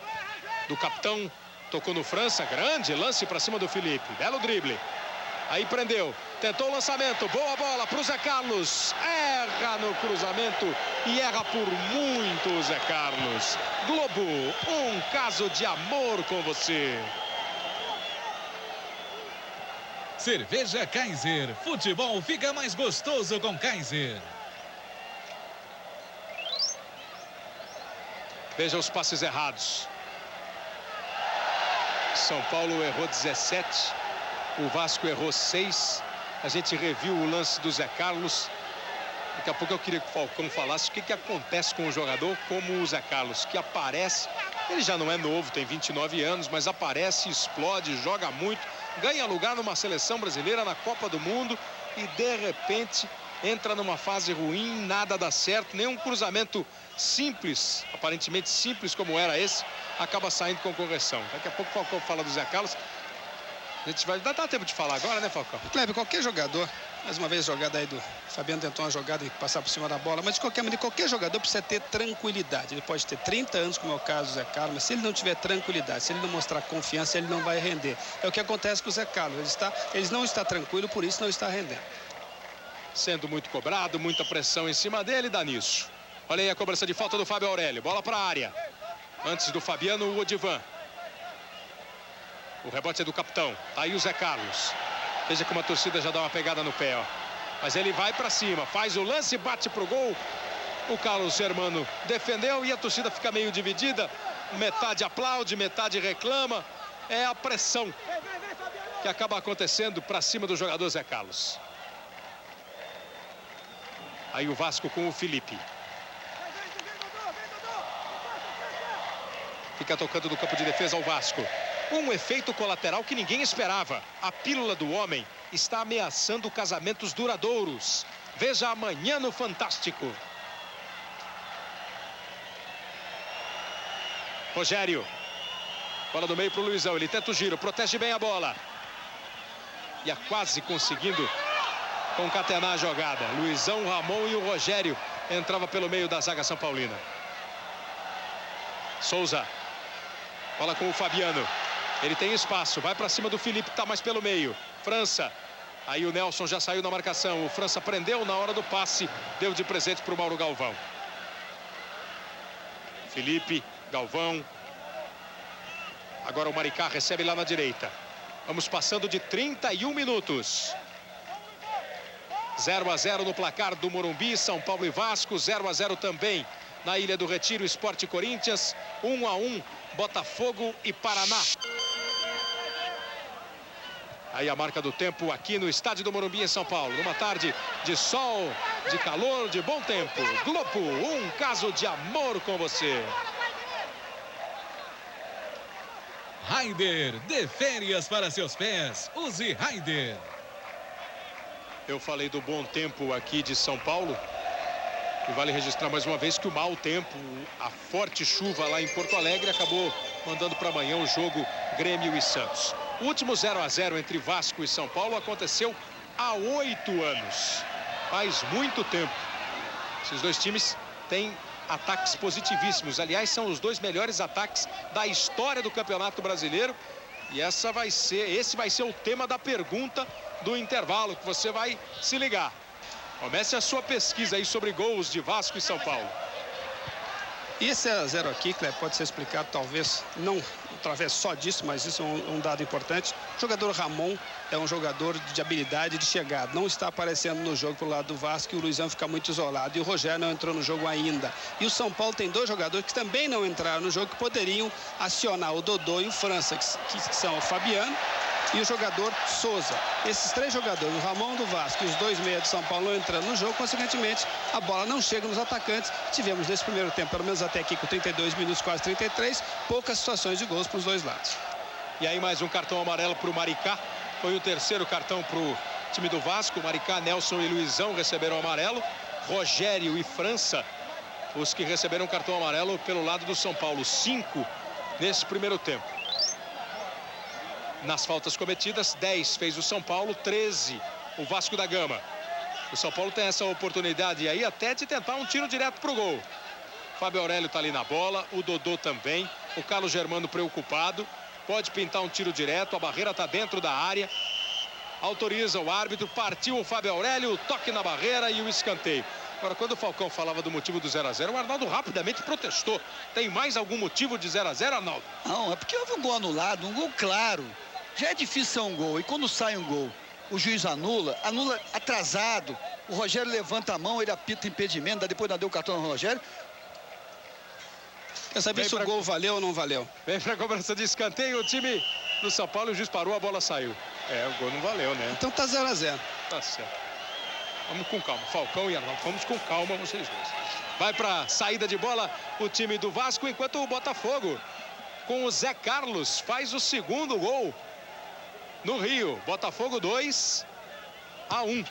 do capitão, tocou no França, grande lance para cima do Felipe, belo drible. Aí prendeu, tentou o lançamento, boa bola para o Zé Carlos. Erra no cruzamento e erra por muito o Zé Carlos. Globo, um caso de amor com você. Cerveja Kaiser. Futebol fica mais gostoso com Kaiser. Veja os passes errados. São Paulo errou 17. O Vasco errou 6. A gente reviu o lance do Zé Carlos. Daqui a pouco eu queria que o Falcão falasse o que acontece com um jogador como o Zé Carlos, que aparece, ele já não é novo, tem 29 anos, mas aparece, explode, joga muito, ganha lugar numa seleção brasileira na Copa do Mundo e de repente entra numa fase ruim, nada dá certo, nenhum cruzamento simples, aparentemente simples como era esse, acaba saindo com correção. Daqui a pouco o Falcão fala do Zé Carlos. A gente vai dar tempo de falar agora, né, Falcão? Kleber, qualquer jogador, mais uma vez jogada aí do Fabiano, tentou uma jogada e passar por cima da bola, mas de qualquer maneira, qualquer jogador precisa ter tranquilidade. Ele pode ter 30 anos, como é o caso do Zé Carlos, mas se ele não tiver tranquilidade, se ele não mostrar confiança, ele não vai render. É o que acontece com o Zé Carlos, ele não está tranquilo, por isso não está rendendo. Sendo muito cobrado, muita pressão em cima dele, dá nisso. Olha aí a cobrança de falta do Fábio Aurélio, bola para a área. Antes do Fabiano, o Odivan. O rebote é do capitão. Tá aí o Zé Carlos. Veja como a torcida já dá uma pegada no pé, ó. Mas ele vai para cima, faz o lance, bate pro gol. O Carlos Germano defendeu e a torcida fica meio dividida. Metade aplaude, metade reclama. É a pressão que acaba acontecendo para cima do jogador Zé Carlos. Aí o Vasco com o Felipe. Fica tocando do campo de defesa ao Vasco. Um efeito colateral que ninguém esperava. A pílula do homem está ameaçando casamentos duradouros. Veja amanhã no Fantástico. Rogério. Bola do meio para o Luizão. Ele tenta o giro, protege bem a bola. Ia quase conseguindo concatenar a jogada. Luizão, o Ramon e o Rogério entrava pelo meio da zaga São Paulina. Souza. Bola com o Fabiano. Ele tem espaço, vai para cima do Felipe, que está mais pelo meio. França. Aí o Nelson já saiu na marcação. O França prendeu na hora do passe. Deu de presente para o Mauro Galvão. Felipe, Galvão. Agora o Maricá recebe lá na direita. Vamos passando de 31 minutos. 0-0 no placar do Morumbi, São Paulo e Vasco. 0-0 também na Ilha do Retiro, Sport e Corinthians. 1-1, Botafogo e Paraná. Aí a marca do tempo aqui no estádio do Morumbi em São Paulo. Numa tarde de sol, de calor, de bom tempo. Globo, um caso de amor com você. Raider, dê férias para seus pés. Use Raider. Eu falei do bom tempo aqui de São Paulo. E vale registrar mais uma vez que o mau tempo, a forte chuva lá em Porto Alegre, acabou mandando para amanhã o jogo Grêmio e Santos. O último 0 a 0 entre Vasco e São Paulo aconteceu há 8 anos. Faz muito tempo. Esses dois times têm ataques positivíssimos. Aliás, são os dois melhores ataques da história do Campeonato Brasileiro. E esse vai ser o tema da pergunta do intervalo, que você vai se ligar. Comece a sua pesquisa aí sobre gols de Vasco e São Paulo. E esse 0 a 0 aqui, Cleber, pode ser explicado talvez, não através só disso, mas isso é um dado importante. O jogador Ramon é um jogador de habilidade de chegada. Não está aparecendo no jogo pro lado do Vasco e o Luizão fica muito isolado. E o Rogério não entrou no jogo ainda. E o São Paulo tem dois jogadores que também não entraram no jogo, que poderiam acionar o Dodô e o França, que são o Fabiano e o jogador Souza. Esses três jogadores, o Ramon do Vasco e os dois meias de São Paulo não entrando no jogo, consequentemente a bola não chega nos atacantes. Tivemos nesse primeiro tempo, pelo menos até aqui com 32 minutos, quase 33, poucas situações de gols para os dois lados. E aí mais um cartão amarelo para o Maricá. Foi o terceiro cartão para o time do Vasco. Maricá, Nelson e Luizão receberam amarelo. Rogério e França, os que receberam cartão amarelo pelo lado do São Paulo. 5 nesse primeiro tempo. Nas faltas cometidas, 10 fez o São Paulo, 13 o Vasco da Gama. O São Paulo tem essa oportunidade aí até de tentar um tiro direto para o gol. Fábio Aurélio está ali na bola, o Dodô também, o Carlos Germano preocupado. Pode pintar um tiro direto, a barreira está dentro da área. Autoriza o árbitro, partiu o Fábio Aurélio, o toque na barreira e o escanteio. Agora, quando o Falcão falava do motivo do 0 a 0, o Arnaldo rapidamente protestou. Tem mais algum motivo de 0 a 0, Arnaldo? Não, é porque houve um gol anulado, um gol claro. Já é difícil ser um gol, e quando sai um gol, o juiz anula atrasado. O Rogério levanta a mão, ele apita impedimento, depois não deu o cartão no Rogério. Quer saber se o gol valeu ou não valeu? Vem pra cobrança de escanteio, o time do São Paulo, o juiz parou, a bola saiu. É, o gol não valeu, né? Então tá 0 a 0. Tá certo. Vamos com calma, Falcão e Arnaldo, vamos com calma vocês dois. Vai pra saída de bola o time do Vasco, enquanto o Botafogo, com o Zé Carlos, faz o segundo gol no Rio. Botafogo 2 a 1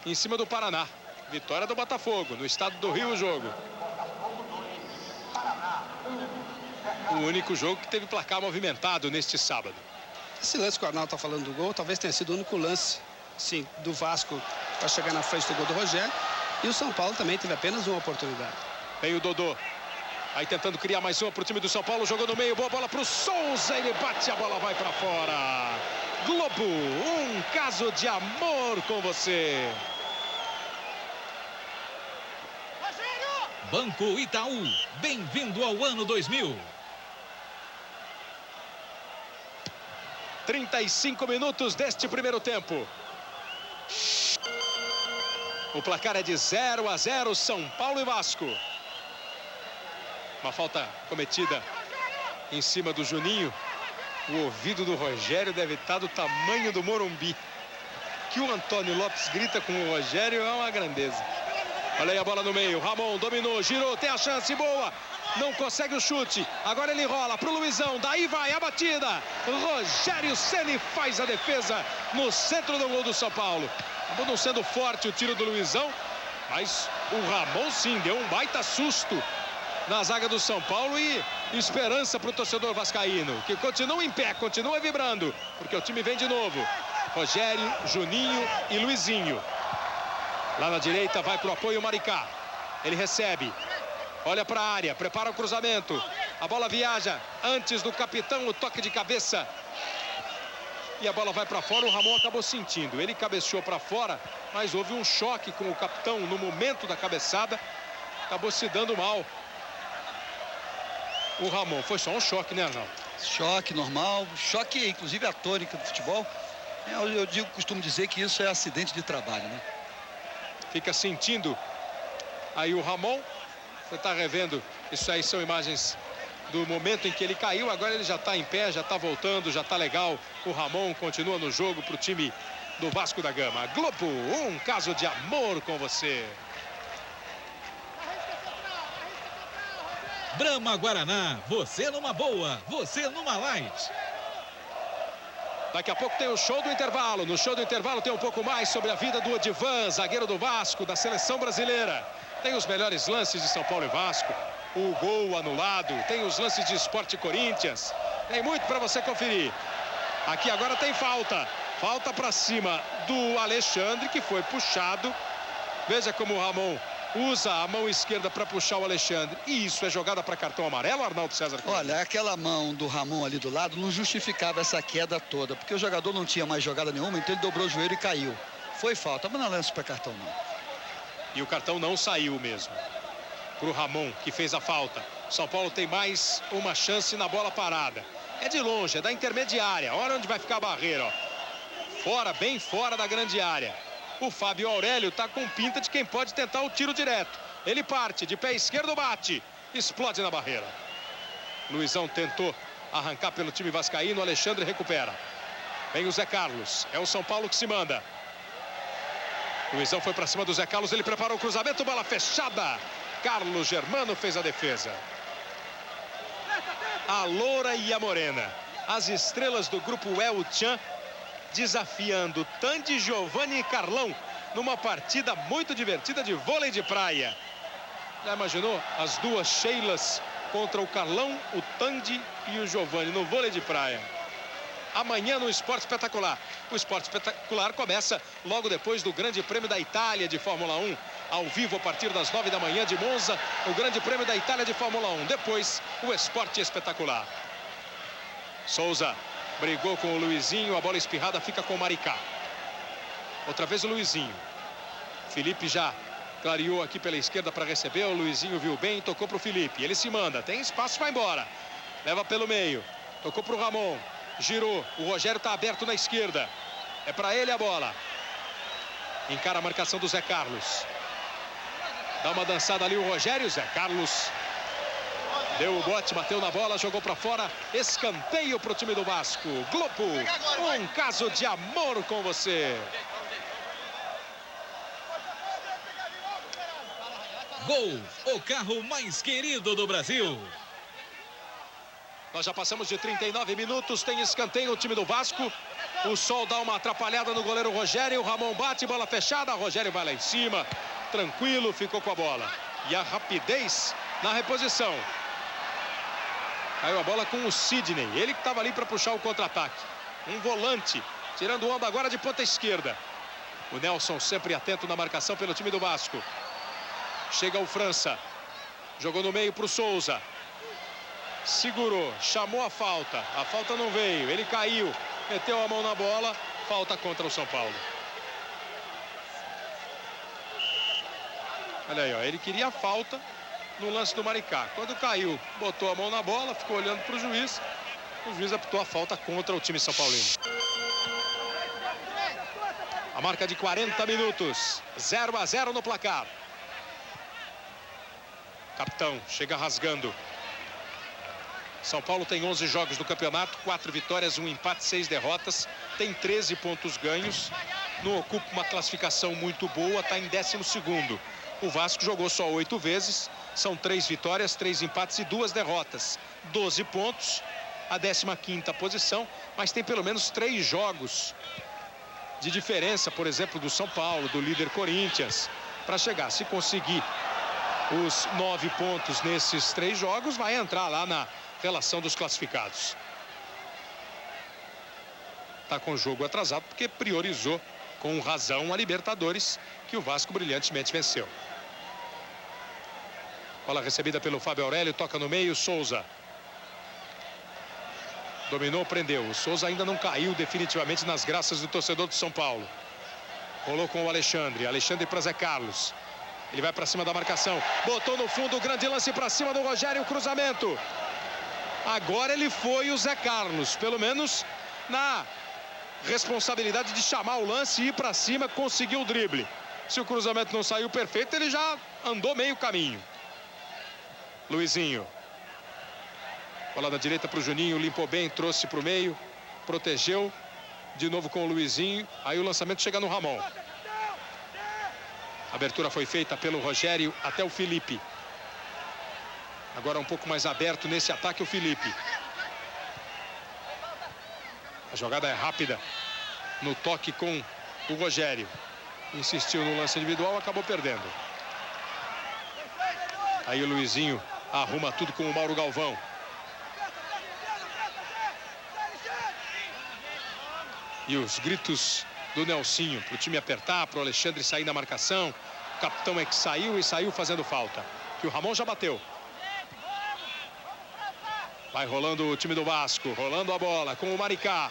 em cima do Paraná. Vitória do Botafogo, no estado do Rio o jogo. O único jogo que teve placar movimentado neste sábado. Esse lance que o Arnaldo está falando do gol, talvez tenha sido o único lance, sim, do Vasco para chegar na frente do gol do Rogério. E o São Paulo também teve apenas uma oportunidade. Vem o Dodô. Aí tentando criar mais uma para o time do São Paulo. Jogou no meio, boa bola para o Souza. Ele bate, a bola vai para fora. Globo, um caso de amor com você. Banco Itaú, bem-vindo ao ano 2000. 35 minutos deste primeiro tempo. O placar é de 0 a 0, São Paulo e Vasco. Uma falta cometida em cima do Juninho. O ouvido do Rogério deve estar do tamanho do Morumbi. Que o Antônio Lopes grita com o Rogério é uma grandeza. Olha aí a bola no meio, Ramon dominou, girou, tem a chance, boa. Não consegue o chute, agora ele rola pro Luizão, daí vai a batida. Rogério Ceni faz a defesa no centro do gol do São Paulo. Acabou não sendo forte o tiro do Luizão, mas o Ramon sim deu um baita susto na zaga do São Paulo e esperança para o torcedor vascaíno, que continua em pé, continua vibrando, porque o time vem de novo. Rogério, Juninho e Luizinho. Lá na direita vai para o apoio o Maricá. Ele recebe. Olha para a área, prepara o cruzamento. A bola viaja antes do capitão, o toque de cabeça. E a bola vai para fora, o Ramon acabou sentindo. Ele cabeceou para fora, mas houve um choque com o capitão no momento da cabeçada. Acabou se dando mal. O Ramon, foi só um choque, né, Arnaldo? Choque normal, choque inclusive a tônica do futebol. Eu costumo dizer que isso é acidente de trabalho, né? Fica sentindo aí o Ramon. Você está revendo, isso aí são imagens do momento em que ele caiu. Agora ele já está em pé, já está voltando, já está legal. O Ramon continua no jogo para o time do Vasco da Gama. Globo, um caso de amor com você. Brahma Guaraná, você numa boa, você numa light. Daqui a pouco tem o show do intervalo. No show do intervalo tem um pouco mais sobre a vida do Odivan, zagueiro do Vasco, da seleção brasileira. Tem os melhores lances de São Paulo e Vasco. O gol anulado. Tem os lances de Sport Corinthians. Tem muito para você conferir. Aqui agora tem falta. Falta para cima do Alexandre, que foi puxado. Veja como o Ramon usa a mão esquerda para puxar o Alexandre. E isso é jogada para cartão amarelo, Arnaldo César? Olha, aquela mão do Ramon ali do lado não justificava essa queda toda, porque o jogador não tinha mais jogada nenhuma, então ele dobrou o joelho e caiu. Foi falta, mas não lance para cartão não. E o cartão não saiu mesmo. Para o Ramon, que fez a falta. São Paulo tem mais uma chance na bola parada. É de longe, é da intermediária. Olha onde vai ficar a barreira, ó. Fora, bem fora da grande área. O Fábio Aurélio está com pinta de quem pode tentar o tiro direto. Ele parte, de pé esquerdo bate. Explode na barreira. Luizão tentou arrancar pelo time vascaíno. Alexandre recupera. Vem o Zé Carlos. É o São Paulo que se manda. Luizão foi para cima do Zé Carlos. Ele preparou o cruzamento. Bola fechada. Carlos Germano fez a defesa. A Loura e a Morena. As estrelas do grupo El Chan desafiando Tandy, Giovanni e Carlão numa partida muito divertida de vôlei de praia. Já imaginou as duas Sheilas contra o Carlão, o Tandy e o Giovanni no vôlei de praia? Amanhã no Esporte Espetacular. O Esporte Espetacular começa logo depois do Grande Prêmio da Itália de Fórmula 1. Ao vivo a partir das 9 da manhã de Monza, o Grande Prêmio da Itália de Fórmula 1. Depois, o Esporte Espetacular. Souza brigou com o Luizinho, a bola espirrada fica com o Maricá. Outra vez o Luizinho. Felipe já clareou aqui pela esquerda para receber. O Luizinho viu bem, tocou para o Felipe. Ele se manda, tem espaço, vai embora. Leva pelo meio, tocou para o Ramon. Girou, o Rogério está aberto na esquerda. É para ele a bola. Encara a marcação do Zé Carlos. Dá uma dançada ali o Rogério, Zé Carlos deu o bote, bateu na bola, jogou para fora. Escanteio para o time do Vasco. Globo, um caso de amor com você. Gol, o carro mais querido do Brasil. Nós já passamos de 39 minutos, tem escanteio o time do Vasco. O Sol dá uma atrapalhada no goleiro Rogério. O Ramon bate, bola fechada. Rogério vai lá em cima, tranquilo, ficou com a bola. E a rapidez na reposição. Caiu a bola com o Sidney, ele que estava ali para puxar o contra-ataque. Um volante, tirando onda agora de ponta esquerda. O Nelson sempre atento na marcação pelo time do Vasco. Chega o França. Jogou no meio para o Souza. Segurou, chamou a falta. A falta não veio, ele caiu. Meteu a mão na bola. Falta contra o São Paulo. Olha aí, ó, ele queria a falta no lance do Maricá. Quando caiu, botou a mão na bola, ficou olhando para o juiz. O juiz apitou a falta contra o time São Paulino. A marca de 40 minutos. 0-0 no placar. Capitão chega rasgando. São Paulo tem 11 jogos do campeonato, 4 vitórias, 1 empate, 6 derrotas. Tem 13 pontos ganhos. Não ocupa uma classificação muito boa, está em 12º. O Vasco jogou só 8 vezes. São 3 vitórias, 3 empates e 2 derrotas. 12 pontos, a 15ª posição. Mas tem pelo menos 3 jogos de diferença, por exemplo, do São Paulo, do líder Corinthians, para chegar. Se conseguir os 9 pontos nesses 3 jogos, vai entrar lá na relação dos classificados. Está com o jogo atrasado porque priorizou com razão a Libertadores, que o Vasco brilhantemente venceu. Bola recebida pelo Fábio Aurélio, toca no meio, Souza. Dominou, prendeu. O Souza ainda não caiu definitivamente nas graças do torcedor do São Paulo. Rolou com o Alexandre. Alexandre para Zé Carlos. Ele vai para cima da marcação. Botou no fundo o grande lance para cima do Rogério, o cruzamento. Agora ele foi o Zé Carlos, pelo menos na responsabilidade de chamar o lance e ir para cima, conseguiu o drible. Se o cruzamento não saiu perfeito, ele já andou meio caminho. Luizinho. Bola da direita para o Juninho, limpou bem, trouxe para o meio, protegeu. De novo com o Luizinho, aí o lançamento chega no Ramon. A abertura foi feita pelo Rogério até o Felipe. Agora um pouco mais aberto nesse ataque o Felipe. A jogada é rápida no toque com o Rogério. Insistiu no lance individual, acabou perdendo. Aí o Luizinho arruma tudo com o Mauro Galvão. E os gritos do Nelsinho para o time apertar, para o Alexandre sair na marcação. O capitão é que saiu e saiu fazendo falta. Que o Ramon já bateu. Vai rolando o time do Vasco, rolando a bola com o Maricá.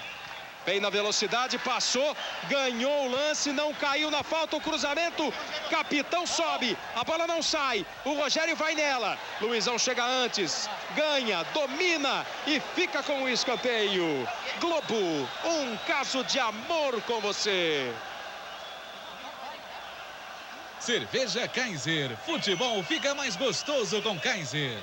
Vem na velocidade, passou, ganhou o lance, não caiu na falta, o cruzamento, capitão sobe, a bola não sai, o Rogério vai nela, Luizão chega antes, ganha, domina e fica com o escanteio. Globo, um caso de amor com você. Cerveja Kaiser, futebol fica mais gostoso com Kaiser.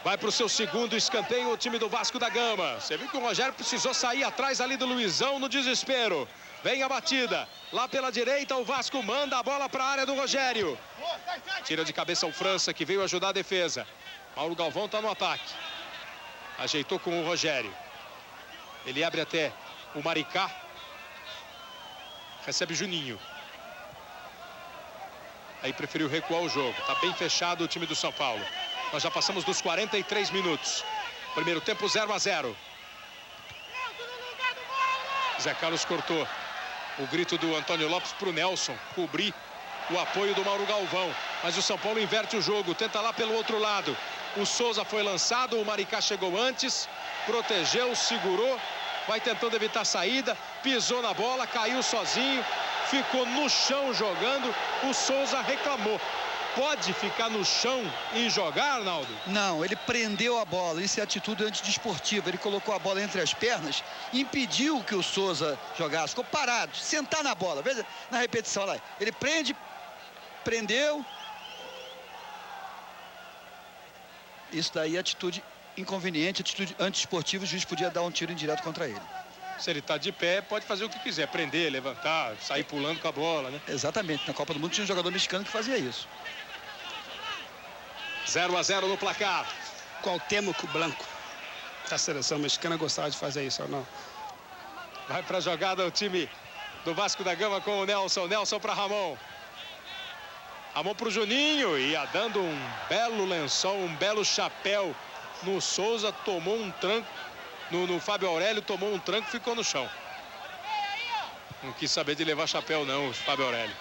Vai para o seu segundo escanteio o time do Vasco da Gama. Você viu que o Rogério precisou sair atrás ali do Luizão no desespero. Vem a batida. Lá pela direita o Vasco manda a bola para a área do Rogério. Tira de cabeça o França que veio ajudar a defesa. Mauro Galvão está no ataque. Ajeitou com o Rogério. Ele abre até o Maricá. Recebe Juninho. Aí preferiu recuar o jogo. Está bem fechado o time do São Paulo. Nós já passamos dos 43 minutos. Primeiro tempo 0-0. Zé Carlos cortou. O grito do Antônio Lopes para o Nelson cobrir o apoio do Mauro Galvão. Mas o São Paulo inverte o jogo. Tenta lá pelo outro lado. O Souza foi lançado. O Maricá chegou antes. Protegeu, segurou. Vai tentando evitar a saída. Pisou na bola, caiu sozinho. Ficou no chão jogando. O Souza reclamou. Pode ficar no chão e jogar, Arnaldo? Não, ele prendeu a bola. Isso é atitude antidesportiva. Ele colocou a bola entre as pernas e impediu que o Souza jogasse. Ficou parado, sentar na bola. Veja na repetição lá. Ele prendeu. Isso daí é atitude inconveniente, atitude antidesportiva. O juiz podia dar um tiro indireto contra ele. Se ele está de pé, pode fazer o que quiser. Prender, levantar, sair pulando com a bola, né? Exatamente. Na Copa do Mundo tinha um jogador mexicano que fazia isso. 0-0 no placar. Cuauhtémoc Blanco da seleção mexicana gostava de fazer isso, ou não? Vai para a jogada o time do Vasco da Gama com o Nelson. Nelson para Ramon. Ramon para o Juninho. Ia dando um belo lençol, um belo chapéu no Souza. Tomou um tranco. No Fábio Aurélio, tomou um tranco e ficou no chão. Não quis saber de levar chapéu não, o Fábio Aurélio.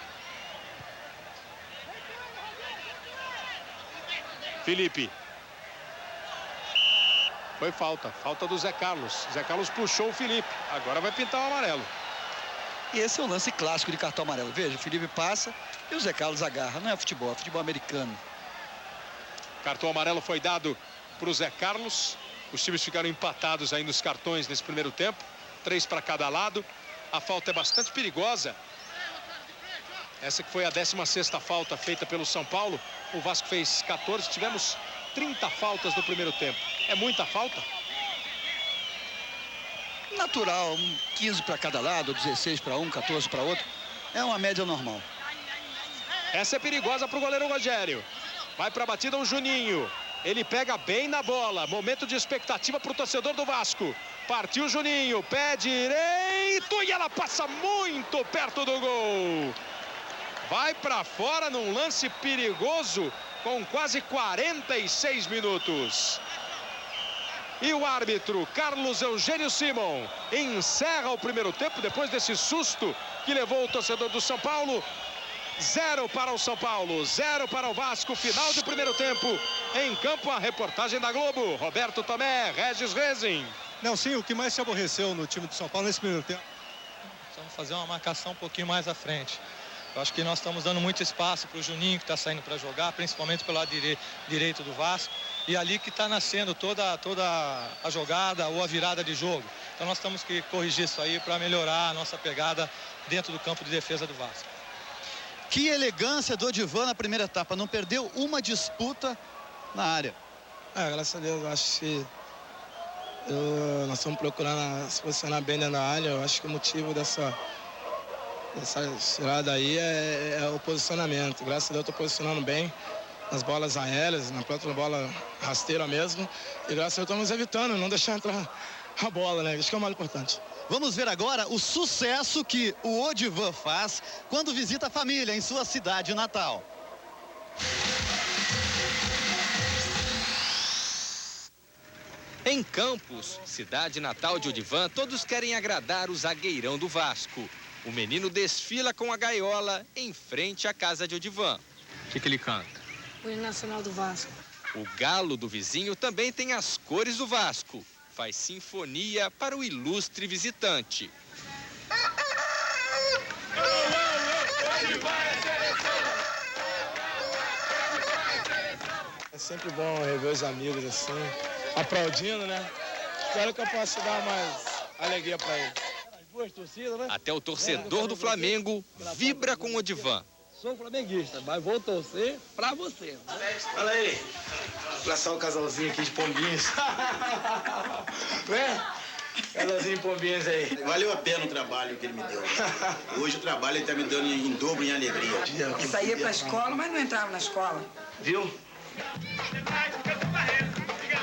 Felipe. Foi falta do Zé Carlos. Zé Carlos puxou o Felipe. Agora vai pintar o amarelo. E esse é um lance clássico de cartão amarelo. Veja, o Felipe passa e o Zé Carlos agarra. Não é futebol, é futebol americano. Cartão amarelo foi dado para o Zé Carlos. Os times ficaram empatados aí nos cartões nesse primeiro tempo. 3 para cada lado. A falta é bastante perigosa. Essa que foi a 16ª falta feita pelo São Paulo. O Vasco fez 14. Tivemos 30 faltas no primeiro tempo. É muita falta? Natural. 15 para cada lado, 16 para um, 14 para outro. É uma média normal. Essa é perigosa para o goleiro Rogério. Vai para a batida o Juninho. Ele pega bem na bola. Momento de expectativa para o torcedor do Vasco. Partiu o Juninho. Pé direito. E ela passa muito perto do gol. Vai para fora num lance perigoso com quase 46 minutos. E o árbitro, Carlos Eugênio Simon, encerra o primeiro tempo depois desse susto que levou o torcedor do São Paulo. 0 para o São Paulo, 0 para o Vasco, final do primeiro tempo. Em campo, a reportagem da Globo. Roberto Tomé, Regis Rezin. Nelsinho, o que mais te aborreceu no time do São Paulo nesse primeiro tempo? Vamos fazer uma marcação um pouquinho mais à frente. Eu acho que nós estamos dando muito espaço para o Juninho, que está saindo para jogar, principalmente pelo lado direito do Vasco. E ali que está nascendo toda a jogada ou a virada de jogo. Então nós temos que corrigir isso aí para melhorar a nossa pegada dentro do campo de defesa do Vasco. Que elegância do Odivan na primeira etapa. Não perdeu uma disputa na área. Graças a Deus, eu acho que nós estamos procurando se posicionar bem dentro da área. Eu acho que o motivo dessa tirada aí é o posicionamento. Graças a Deus eu estou posicionando bem. nas bolas aéreas, na própria bola rasteira mesmo. E graças a Deus estamos evitando, não deixar entrar a bola, né? Isso que é o mais importante. Vamos ver agora o sucesso que o Odivan faz quando visita a família em sua cidade natal. Em Campos, cidade natal de Odivan, todos querem agradar o zagueirão do Vasco. O menino desfila com a gaiola em frente à casa de Odivan. O que ele canta? O hino nacional do Vasco. O galo do vizinho também tem as cores do Vasco. Faz sinfonia para o ilustre visitante. É sempre bom rever os amigos assim, aplaudindo, né? Espero que eu possa dar mais alegria para eles. As duas torcidas, né? Até o torcedor do Flamengo vibra com o Odivan. Sou flamenguista, mas vou torcer pra você. Olha aí, abraçar o casalzinho aqui de pombinhos. Né? Casalzinho de pombinhos aí. Valeu a pena o trabalho que ele me deu. Hoje o trabalho ele tá me dando em dobro, em alegria. Eu saía pra escola, mas não entrava na escola. Viu?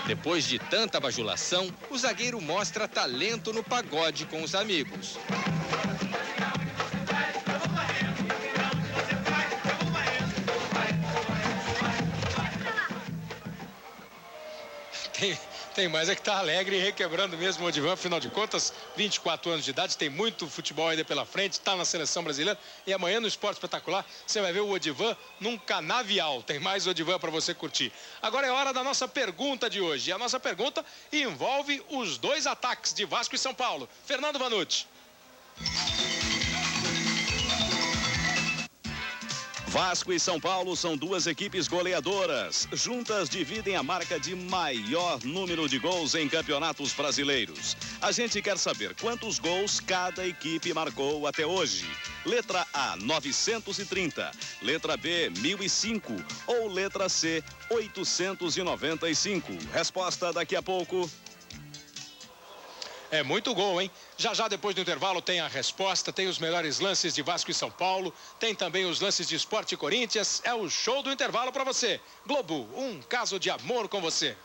Depois de tanta bajulação, o zagueiro mostra talento no pagode com os amigos. Tem mais é que tá alegre e requebrando mesmo o Odivan, afinal de contas, 24 anos de idade, tem muito futebol ainda pela frente, tá na seleção brasileira e amanhã no Esporte Espetacular você vai ver o Odivan num canavial, tem mais Odivan para você curtir. Agora é hora da nossa pergunta de hoje, e a nossa pergunta envolve os dois ataques de Vasco e São Paulo. Fernando Vanucci. Vasco e São Paulo são duas equipes goleadoras. Juntas dividem a marca de maior número de gols em campeonatos brasileiros. A gente quer saber quantos gols cada equipe marcou até hoje. Letra A, 930. Letra B, 1005. Ou letra C, 895. Resposta daqui a pouco. É muito gol, hein? Já depois do intervalo tem a resposta, tem os melhores lances de Vasco e São Paulo, tem também os lances de Sport e Corinthians. É o show do intervalo para você. Globo, um caso de amor com você.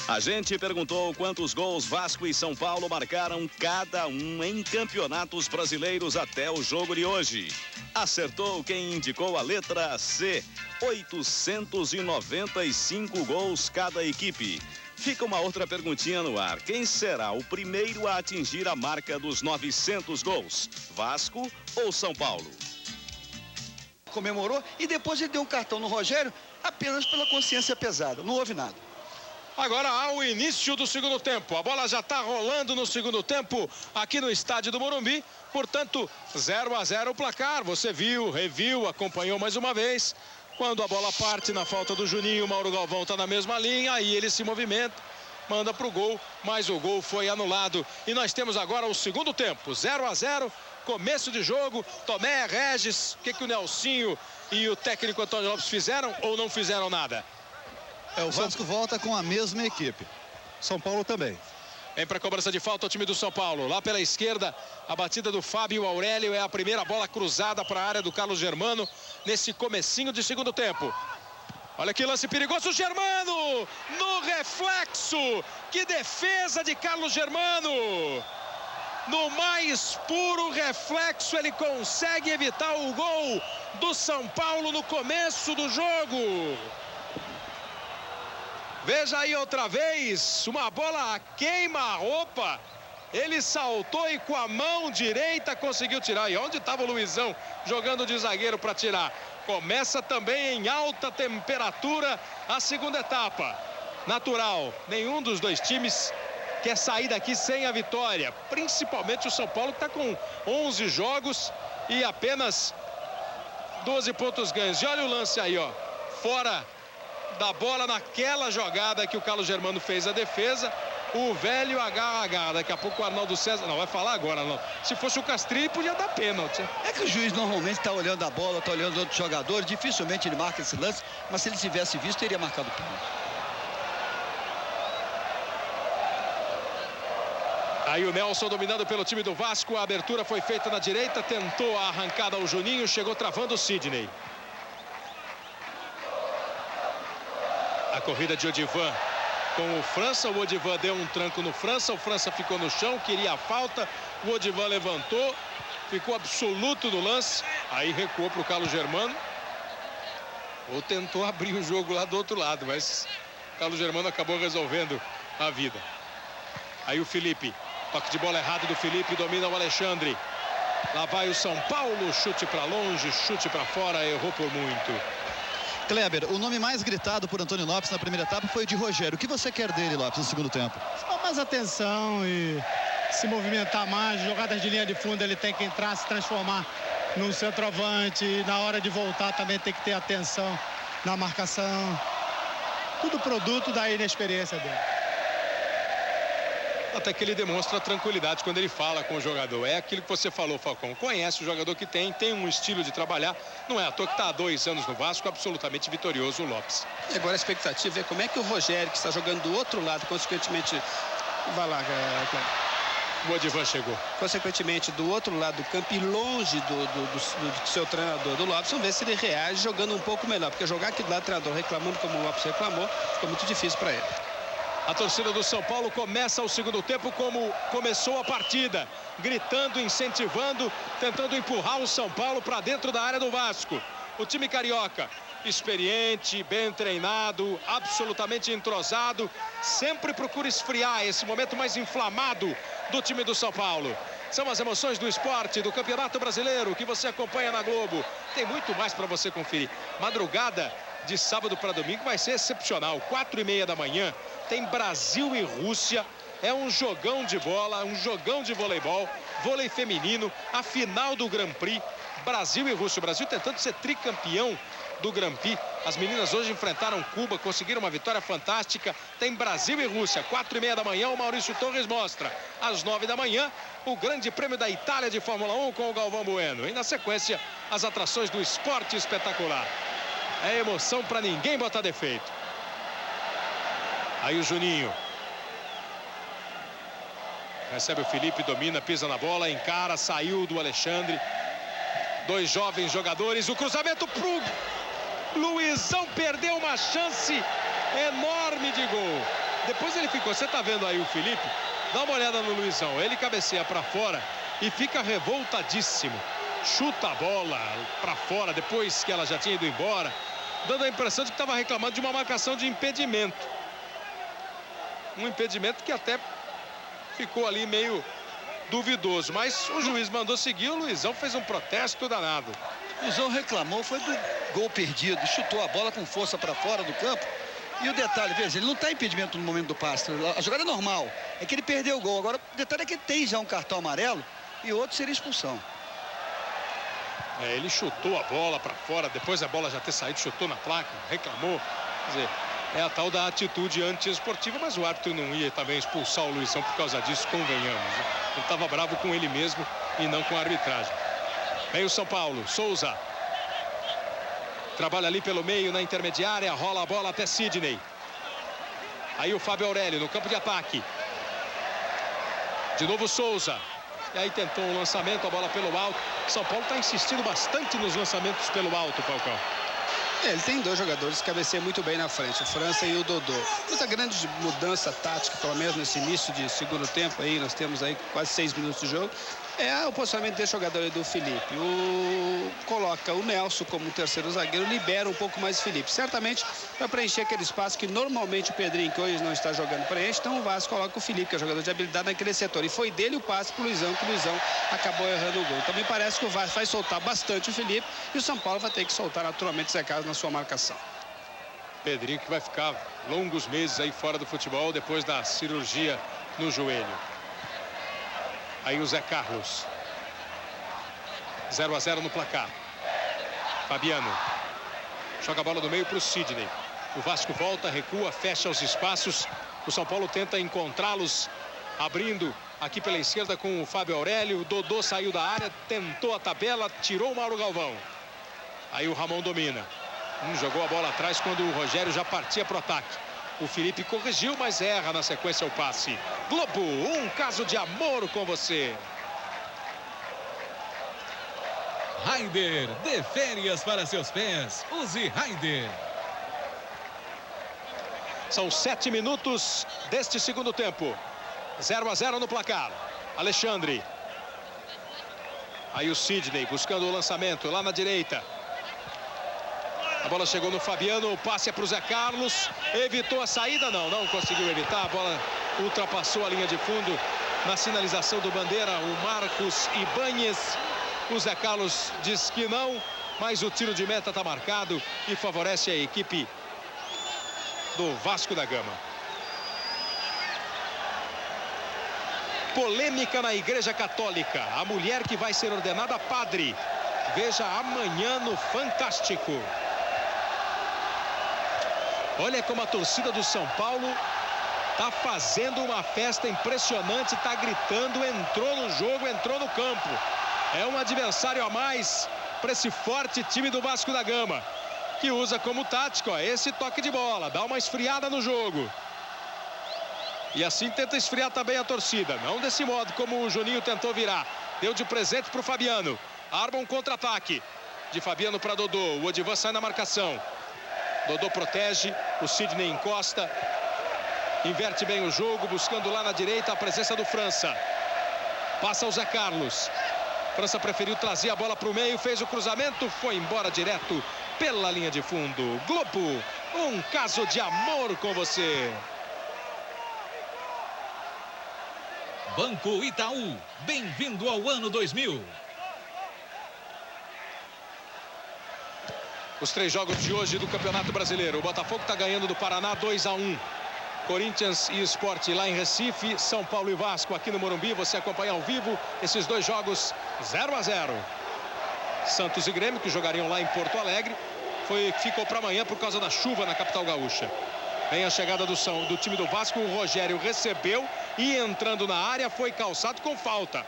A gente perguntou quantos gols Vasco e São Paulo marcaram cada um em campeonatos brasileiros até o jogo de hoje. Acertou quem indicou a letra C, 895 gols cada equipe. Fica uma outra perguntinha no ar. Quem será o primeiro a atingir a marca dos 900 gols? Vasco ou São Paulo? Comemorou e depois ele deu um cartão no Rogério apenas pela consciência pesada. Não houve nada. Agora há o início do segundo tempo. A bola já está rolando no segundo tempo aqui no estádio do Morumbi. Portanto, 0-0 o placar. Você viu, reviu, acompanhou mais uma vez. Quando a bola parte na falta do Juninho, o Mauro Galvão está na mesma linha. Aí ele se movimenta, manda para o gol, mas o gol foi anulado. E nós temos agora o segundo tempo. 0-0, começo de jogo. Tomé, Regis, o que o Nelsinho e o técnico Antônio Lopes fizeram ou não fizeram nada? O Vasco volta com a mesma equipe. São Paulo também. Vem para a cobrança de falta o time do São Paulo. Lá pela esquerda, a batida do Fábio Aurélio é a primeira bola cruzada para a área do Carlos Germano nesse comecinho de segundo tempo. Olha que lance perigoso, Germano! No reflexo! Que defesa de Carlos Germano! No mais puro reflexo, ele consegue evitar o gol do São Paulo no começo do jogo. Veja aí outra vez, uma bola a queima-roupa. Ele saltou e com a mão direita conseguiu tirar. E onde estava o Luizão jogando de zagueiro para tirar? Começa também em alta temperatura a segunda etapa. Natural, nenhum dos dois times quer sair daqui sem a vitória. Principalmente o São Paulo, que está com 11 jogos e apenas 12 pontos ganhos. E olha o lance aí, ó, fora da bola naquela jogada que o Carlos Germano fez a defesa. O velho agarra. Daqui a pouco o Arnaldo César... Não, vai falar agora, Arnaldo. Se fosse o Castrilli, podia dar pênalti. É que o juiz normalmente está olhando a bola, está olhando outros jogadores. Dificilmente ele marca esse lance, mas se ele tivesse visto, teria marcado o pênalti. Aí o Nelson dominando pelo time do Vasco. A abertura foi feita na direita. Tentou a arrancada ao Juninho. Chegou travando o Sidney. A corrida de Odivan com o França. O Odivan deu um tranco no França. O França ficou no chão. Queria a falta. O Odivan levantou. Ficou absoluto no lance. Aí recuou para o Carlos Germano. Ou tentou abrir o jogo lá do outro lado. Mas o Carlos Germano acabou resolvendo a vida. Aí o Felipe. Toque de bola errado do Felipe. Domina o Alexandre. Lá vai o São Paulo. Chute para longe. Chute para fora. Errou por muito. Kleber, o nome mais gritado por Antônio Lopes na primeira etapa foi o de Rogério. O que você quer dele, Lopes, no segundo tempo? Só mais atenção e se movimentar mais. Jogadas de linha de fundo, ele tem que entrar, se transformar num centroavante. Na hora de voltar também tem que ter atenção na marcação. Tudo produto da inexperiência dele. Até que ele demonstra tranquilidade quando ele fala com o jogador. É aquilo que você falou, Falcão. Conhece o jogador que tem um estilo de trabalhar. Não é à toa que está há 2 anos no Vasco, absolutamente vitorioso o Lopes. E agora a expectativa é como é que o Rogério, que está jogando do outro lado, consequentemente... Vai lá, Cleber. O Odivan chegou. Consequentemente, do outro lado do campo e longe do seu treinador, do Lopes, vamos ver se ele reage jogando um pouco melhor. Porque jogar aqui do lado do treinador reclamando como o Lopes reclamou, ficou muito difícil para ele. A torcida do São Paulo começa o segundo tempo como começou a partida. Gritando, incentivando, tentando empurrar o São Paulo para dentro da área do Vasco. O time carioca, experiente, bem treinado, absolutamente entrosado. Sempre procura esfriar esse momento mais inflamado do time do São Paulo. São as emoções do esporte, do Campeonato Brasileiro, que você acompanha na Globo. Tem muito mais para você conferir. Madrugada de sábado para domingo vai ser excepcional. 4h30 da manhã. Tem Brasil e Rússia, é um jogão de bola, um jogão de voleibol, vôlei feminino, a final do Grand Prix, Brasil e Rússia. O Brasil tentando ser tricampeão do Grand Prix. As meninas hoje enfrentaram Cuba, conseguiram uma vitória fantástica. Tem Brasil e Rússia, 4h30 da manhã, o Maurício Torres mostra. Às 9 da manhã, o Grande Prêmio da Itália de Fórmula 1 com o Galvão Bueno. E na sequência, as atrações do esporte espetacular. É emoção para ninguém botar defeito. Aí o Juninho. Recebe o Felipe, domina, pisa na bola, encara, saiu do Alexandre. 2 jovens jogadores, o cruzamento pro Luizão, perdeu uma chance enorme de gol. Depois ele ficou, você tá vendo aí o Felipe? Dá uma olhada no Luizão, ele cabeceia para fora e fica revoltadíssimo. Chuta a bola para fora depois que ela já tinha ido embora, dando a impressão de que estava reclamando de uma marcação de impedimento. Um impedimento que até ficou ali meio duvidoso. Mas o juiz mandou seguir, o Luizão fez um protesto danado. O Luizão reclamou, foi do gol perdido, chutou a bola com força para fora do campo. E o detalhe, veja, ele não está impedimento no momento do passe. A jogada é normal, é que ele perdeu o gol. Agora, o detalhe é que ele tem já um cartão amarelo e outro seria expulsão. Ele chutou a bola para fora, depois a bola já ter saído, chutou na placa, reclamou. Quer dizer, é a tal da atitude antiesportiva, mas o árbitro não ia também expulsar o Luizão por causa disso, convenhamos. Ele estava bravo com ele mesmo e não com a arbitragem. Vem o São Paulo, Souza. Trabalha ali pelo meio, na intermediária, rola a bola até Sidney. Aí o Fábio Aurélio no campo de ataque. De novo Souza. E aí tentou um lançamento, a bola pelo alto. São Paulo está insistindo bastante nos lançamentos pelo alto, Falcão. Ele tem 2 jogadores que cabeceiam muito bem na frente, o França e o Dodô. Mas a grande mudança tática, pelo menos nesse início de segundo tempo, aí nós temos aí quase 6 minutos de jogo, é o posicionamento desse jogador aí do Felipe. Coloca o Nelson como terceiro zagueiro, libera um pouco mais o Felipe. Certamente para preencher aquele espaço que normalmente o Pedrinho, que hoje não está jogando, preenche. Então o Vasco coloca o Felipe, que é jogador de habilidade naquele setor. E foi dele o passe para o Luizão, que o Luizão acabou errando o gol. Então me parece que o Vasco vai soltar bastante o Felipe e o São Paulo vai ter que soltar naturalmente Zé Carlos na sua marcação. Pedrinho que vai ficar longos meses aí fora do futebol depois da cirurgia no joelho. Aí o Zé Carlos. 0-0 no placar. Fabiano. Joga a bola do meio para o Sidney. O Vasco volta, recua, fecha os espaços. O São Paulo tenta encontrá-los, abrindo aqui pela esquerda com o Fábio Aurélio. O Dodô saiu da área, tentou a tabela, tirou o Mauro Galvão. Aí o Ramon domina. Jogou a bola atrás quando o Rogério já partia para o ataque. O Felipe corrigiu, mas erra na sequência o passe. Globo, um caso de amor com você. Raider, dê férias para seus pés. Use Raider. São 7 minutos deste segundo tempo. 0-0 no placar. Alexandre. Aí o Sidney buscando o lançamento lá na direita. A bola chegou no Fabiano, o passe é para o Zé Carlos. Evitou a saída? Não conseguiu evitar. A bola ultrapassou a linha de fundo na sinalização do Bandeira. O Marcos Ibáñez. O Zé Carlos diz que não, mas o tiro de meta está marcado e favorece a equipe do Vasco da Gama. Polêmica na Igreja Católica. A mulher que vai ser ordenada padre. Veja amanhã no Fantástico. Olha como a torcida do São Paulo está fazendo uma festa impressionante, está gritando, entrou no jogo, entrou no campo. É um adversário a mais para esse forte time do Vasco da Gama, que usa como tática, ó, esse toque de bola, dá uma esfriada no jogo. E assim tenta esfriar também a torcida, não desse modo como o Juninho tentou virar. Deu de presente para o Fabiano, arma um contra-ataque. De Fabiano para Dodô, o Odivan sai na marcação. Dodô protege, o Sidney encosta. Inverte bem o jogo, buscando lá na direita a presença do França. Passa o Zé Carlos. França preferiu trazer a bola para o meio, fez o cruzamento, foi embora direto pela linha de fundo. Globo, um caso de amor com você. Banco Itaú, bem-vindo ao ano 2000. Os 3 jogos de hoje do Campeonato Brasileiro. O Botafogo está ganhando do Paraná 2-1. Corinthians e Sport lá em Recife, São Paulo e Vasco aqui no Morumbi. Você acompanha ao vivo esses 2 jogos 0-0. Santos e Grêmio, que jogariam lá em Porto Alegre, ficou para amanhã por causa da chuva na capital gaúcha. Vem a chegada do time do Vasco, o Rogério recebeu e entrando na área foi calçado com falta.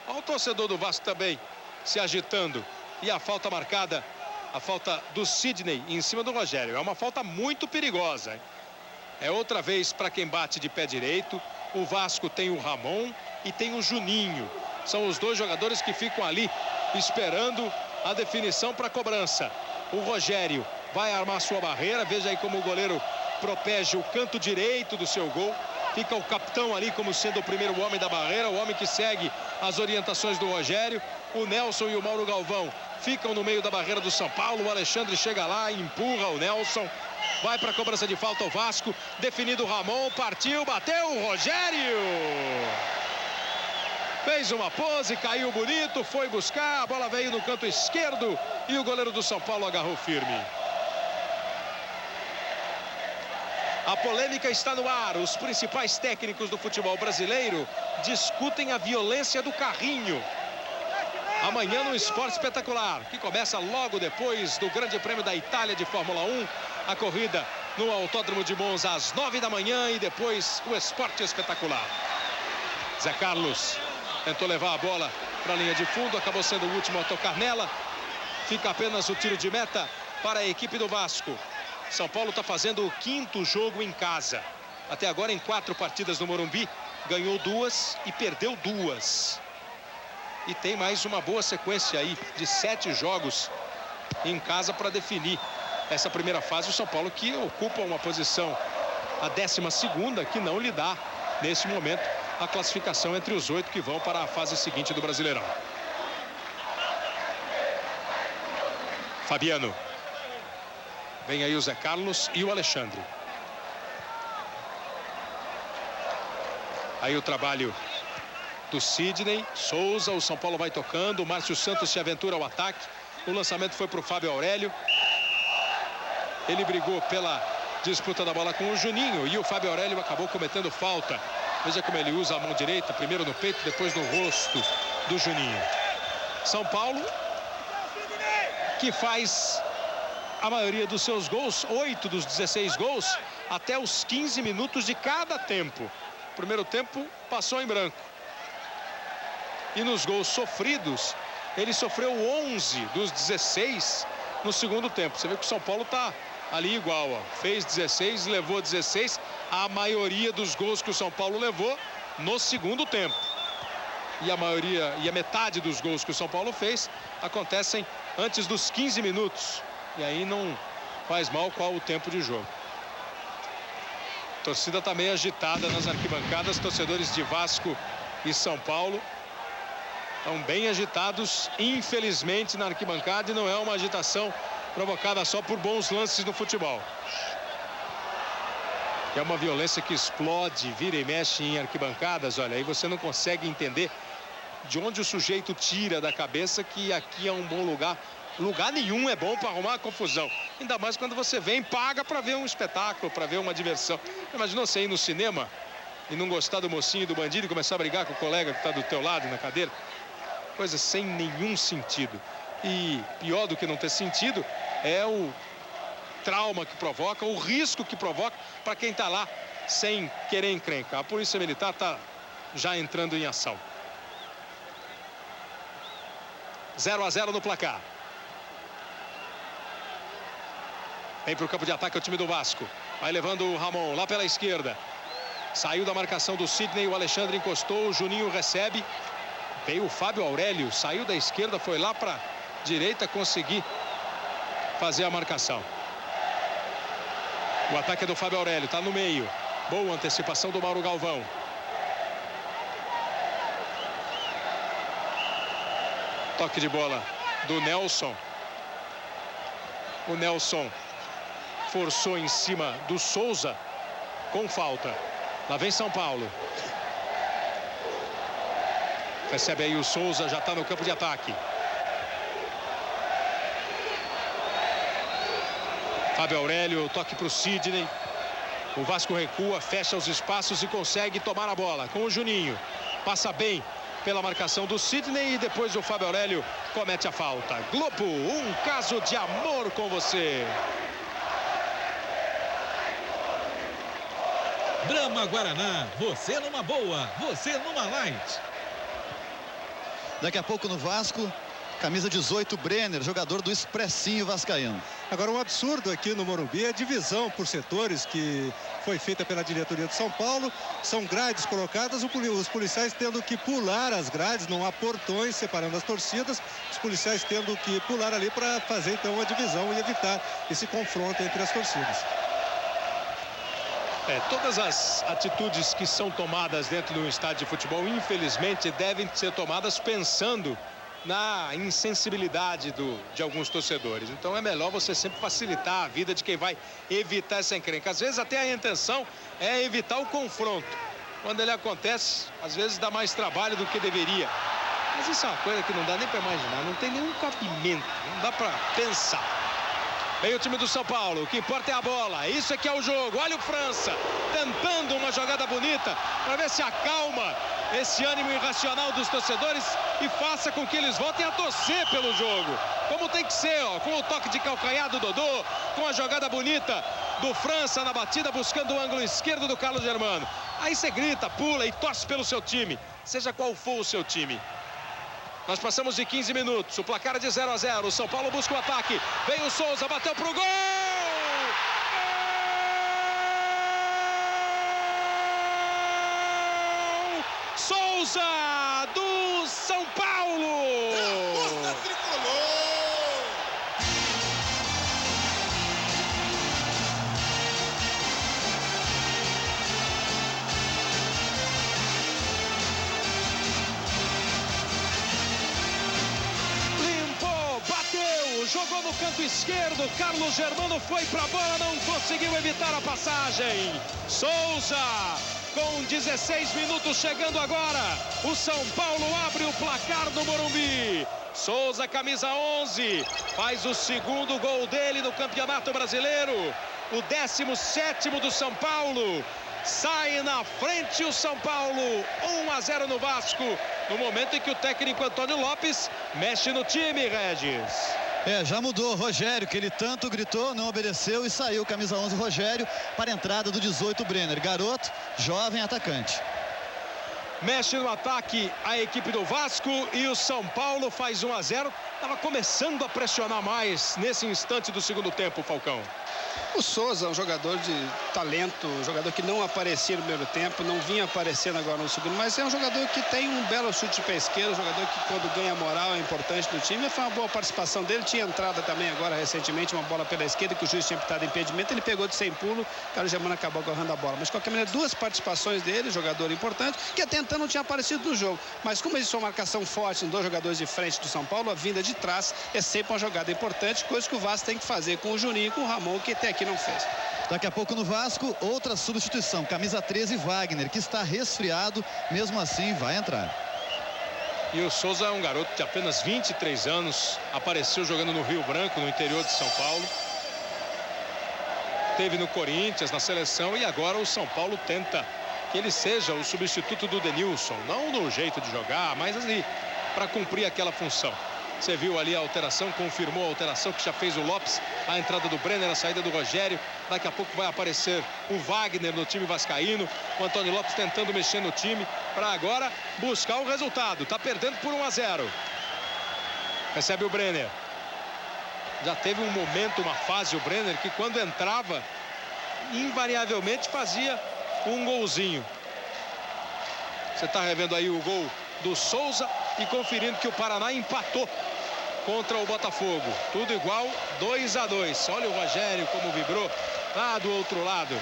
Olha o torcedor do Vasco também se agitando. E a falta marcada, a falta do Sidney em cima do Rogério. É uma falta muito perigosa, hein? É outra vez para quem bate de pé direito. O Vasco tem o Ramon e tem o Juninho. São os 2 jogadores que ficam ali esperando a definição para a cobrança. O Rogério vai armar sua barreira. Veja aí como o goleiro protege o canto direito do seu gol. Fica o capitão ali como sendo o primeiro homem da barreira, o homem que segue as orientações do Rogério. O Nelson e o Mauro Galvão ficam no meio da barreira do São Paulo. O Alexandre chega lá, empurra o Nelson. Vai para a cobrança de falta o Vasco. Definido o Ramon, partiu, bateu o Rogério. Fez uma pose, caiu bonito, foi buscar. A bola veio no canto esquerdo e o goleiro do São Paulo agarrou firme. A polêmica está no ar. Os principais técnicos do futebol brasileiro discutem a violência do carrinho. Amanhã no Esporte Espetacular, que começa logo depois do Grande Prêmio da Itália de Fórmula 1. A corrida no Autódromo de Monza às 9 da manhã e depois o Esporte Espetacular. Zé Carlos tentou levar a bola para a linha de fundo, acabou sendo o último a tocar nela. Fica apenas o tiro de meta para a equipe do Vasco. São Paulo está fazendo o 5º jogo em casa. Até agora em 4 partidas no Morumbi, ganhou 2 e perdeu 2. E tem mais uma boa sequência aí de 7 jogos em casa para definir essa primeira fase. O São Paulo que ocupa uma posição, a 12ª, que não lhe dá, nesse momento, a classificação entre os 8 que vão para a fase seguinte do Brasileirão. Fabiano. Vem aí o Zé Carlos e o Alexandre. Aí o trabalho do Sidney. Souza, o São Paulo vai tocando. O Márcio Santos se aventura ao ataque. O lançamento foi para o Fábio Aurélio. Ele brigou pela disputa da bola com o Juninho e o Fábio Aurélio acabou cometendo falta. Veja como ele usa a mão direita, primeiro no peito, depois no rosto do Juninho. São Paulo, que faz a maioria dos seus gols, 8 dos 16 gols, até os 15 minutos de cada tempo. O primeiro tempo passou em branco. E nos gols sofridos, ele sofreu 11 dos 16 no segundo tempo. Você vê que o São Paulo está ali igual, ó. Fez 16, levou 16. A maioria dos gols que o São Paulo levou no segundo tempo. E a metade dos gols que o São Paulo fez acontecem antes dos 15 minutos. E aí não faz mal qual o tempo de jogo. A torcida está meio agitada nas arquibancadas. Torcedores de Vasco e São Paulo estão bem agitados, infelizmente, na arquibancada. E não é uma agitação provocada só por bons lances no futebol. É uma violência que explode, vira e mexe em arquibancadas. Olha, aí você não consegue entender de onde o sujeito tira da cabeça que aqui é um bom lugar. Lugar nenhum é bom para arrumar confusão. Ainda mais quando você vem, paga para ver um espetáculo, para ver uma diversão. Imaginou você ir no cinema e não gostar do mocinho e do bandido e começar a brigar com o colega que está do teu lado na cadeira? Coisa sem nenhum sentido. E pior do que não ter sentido é o trauma que provoca, o risco que provoca para quem está lá sem querer encrencar. A Polícia Militar está já entrando em ação. 0-0 no placar. Vem para o campo de ataque o time do Vasco. Vai levando o Ramon lá pela esquerda. Saiu da marcação do Sidney, o Alexandre encostou, o Juninho recebe. Veio o Fábio Aurélio, saiu da esquerda, foi lá para a direita conseguir fazer a marcação. O ataque é do Fábio Aurélio, está no meio. Boa antecipação do Mauro Galvão. Toque de bola do Nelson. O Nelson forçou em cima do Souza com falta. Lá vem São Paulo. Recebe aí o Souza, já está no campo de ataque. Fábio Aurélio, toque para o Sidney. O Vasco recua, fecha os espaços e consegue tomar a bola com o Juninho. Passa bem pela marcação do Sidney e depois o Fábio Aurélio comete a falta. Globo, um caso de amor com você. Brahma Guaraná, você numa boa, você numa light. Daqui a pouco no Vasco, camisa 18, Brenner, jogador do Expressinho vascaíno. Agora, um absurdo aqui no Morumbi é a divisão por setores que foi feita pela diretoria de São Paulo. São grades colocadas, os policiais tendo que pular as grades, não há portões separando as torcidas. Os policiais tendo que pular ali para fazer então a divisão e evitar esse confronto entre as torcidas. Todas as atitudes que são tomadas dentro do estádio de futebol, infelizmente, devem ser tomadas pensando na insensibilidade de alguns torcedores. Então é melhor você sempre facilitar a vida de quem vai evitar essa encrenca. Às vezes até a intenção é evitar o confronto. Quando ele acontece, às vezes dá mais trabalho do que deveria. Mas isso é uma coisa que não dá nem para imaginar, não tem nenhum cabimento, não dá para pensar. Vem o time do São Paulo, o que importa é a bola, isso aqui é o jogo. Olha o França tentando uma jogada bonita para ver se acalma esse ânimo irracional dos torcedores e faça com que eles voltem a torcer pelo jogo, como tem que ser, ó, com o toque de calcanhar do Dodô, com a jogada bonita do França na batida, buscando o ângulo esquerdo do Carlos Germano. Aí você grita, pula e torce pelo seu time, seja qual for o seu time. Nós passamos de 15 minutos, o placar é de 0-0, o São Paulo busca o ataque, vem o Souza, bateu pro gol! Souza do São Paulo! Força tricolor! Jogou no canto esquerdo, Carlos Germano foi para a bola, não conseguiu evitar a passagem. Souza, com 16 minutos chegando agora, o São Paulo abre o placar do Morumbi. Souza, camisa 11, faz o segundo gol dele no Campeonato Brasileiro, o 17º do São Paulo. Sai na frente o São Paulo, 1-0 no Vasco, no momento em que o técnico Antônio Lopes mexe no time, Regis. Já mudou. Rogério, que ele tanto gritou, não obedeceu e saiu. Camisa 11, Rogério, para a entrada do 18, Brenner. Garoto, jovem atacante. Mexe no ataque a equipe do Vasco e o São Paulo faz 1-0. Estava começando a pressionar mais nesse instante do segundo tempo, Falcão. O Souza é um jogador de talento, um jogador que não aparecia no primeiro tempo, não vinha aparecendo agora no segundo, mas é um jogador que tem um belo chute de pé esquerdo, um jogador que quando ganha moral é importante do time. Foi uma boa participação dele, tinha entrada também agora recentemente, uma bola pela esquerda que o juiz tinha pitado impedimento, ele pegou de sem pulo, o Carlos Germano acabou agarrando a bola. Mas de qualquer maneira, duas participações dele, jogador importante, que até então não tinha aparecido no jogo. Mas como existe uma marcação forte em dois jogadores de frente do São Paulo, a vinda de trás é sempre uma jogada importante, coisa que o Vasco tem que fazer com o Juninho e com o Ramon, que até aqui não fez. Daqui a pouco no Vasco, outra substituição, camisa 13, Wagner, que está resfriado, mesmo assim vai entrar. E o Souza é um garoto de apenas 23 anos, apareceu jogando no Rio Branco, no interior de São Paulo. Teve no Corinthians, na seleção, e agora o São Paulo tenta que ele seja o substituto do Denilson, não no jeito de jogar, mas ali, para cumprir aquela função. Você viu ali a alteração, confirmou a alteração que já fez o Lopes, a entrada do Brenner, a saída do Rogério. Daqui a pouco vai aparecer o Wagner no time vascaíno. O Antônio Lopes tentando mexer no time para agora buscar o resultado. Tá perdendo por 1-0. Recebe o Brenner. Já teve um momento, uma fase, o Brenner, que quando entrava, invariavelmente fazia um golzinho. Você está revendo aí o gol do Souza e conferindo que o Paraná empatou contra o Botafogo. Tudo igual, 2-2. Olha o Rogério como vibrou lá do outro lado.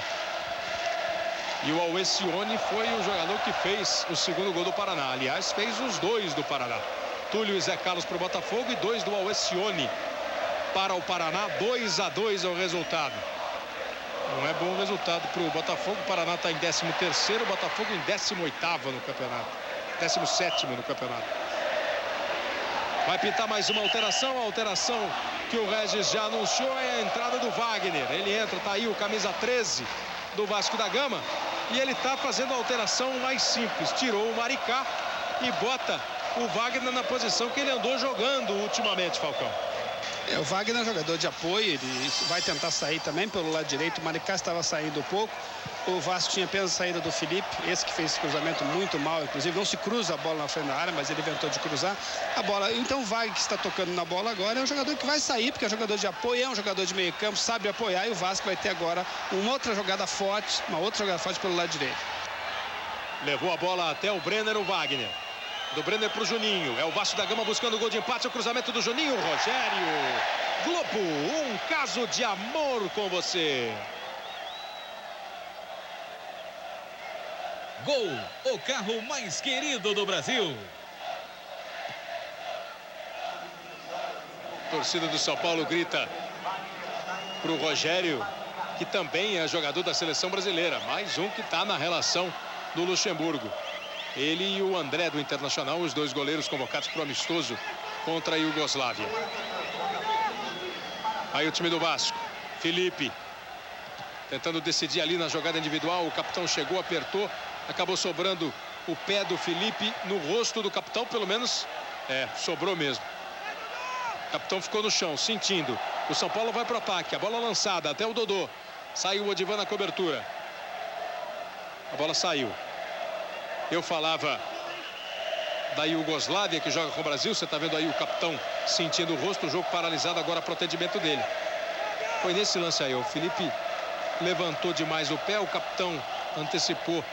E o Alessione foi o jogador que fez o segundo gol do Paraná. Aliás, fez os dois do Paraná. Túlio e Zé Carlos para o Botafogo e 2 do Alessione para o Paraná. 2-2 é o resultado. Não é bom resultado para o Botafogo. O Paraná está em 13º, o Botafogo em 18º no campeonato. 17º no campeonato. Vai pintar mais uma alteração. A alteração que o Regis já anunciou é a entrada do Wagner. Ele entra, tá aí o camisa 13 do Vasco da Gama. E ele tá fazendo a alteração mais simples. Tirou o Maricá e bota o Wagner na posição que ele andou jogando ultimamente, Falcão. O Wagner é um jogador de apoio, ele vai tentar sair também pelo lado direito. O Maricá estava saindo pouco. O Vasco tinha apenas a saída do Felipe, esse que fez esse cruzamento muito mal, inclusive não se cruza a bola na frente da área, mas ele inventou de cruzar a bola. Então o Wagner, que está tocando na bola agora, é um jogador que vai sair, porque é um jogador de apoio, é um jogador de meio campo, sabe apoiar, e o Vasco vai ter agora uma outra jogada forte pelo lado direito. Levou a bola até o Brenner, o Wagner. Do Brenner para o Juninho. É o Vasco da Gama buscando o gol de empate. O cruzamento do Juninho. Rogério. Globo, um caso de amor com você. Gol, o carro mais querido do Brasil. A torcida do São Paulo grita para o Rogério, que também é jogador da seleção brasileira. Mais um que está na relação do Luxemburgo. Ele e o André do Internacional, os dois goleiros convocados para o amistoso contra a Iugoslávia. Aí o time do Vasco. Felipe tentando decidir ali na jogada individual. O capitão chegou, apertou. Acabou sobrando o pé do Felipe no rosto do capitão. Pelo menos, sobrou mesmo. O capitão ficou no chão, sentindo. O São Paulo vai para o ataque. A bola lançada até o Dodô. Saiu o Odivan na cobertura. A bola saiu. Eu falava da Iugoslávia, que joga com o Brasil. Você está vendo aí o capitão sentindo o rosto, o jogo paralisado, agora para o atendimento dele. Foi nesse lance aí, o Felipe levantou demais o pé, o capitão antecipou,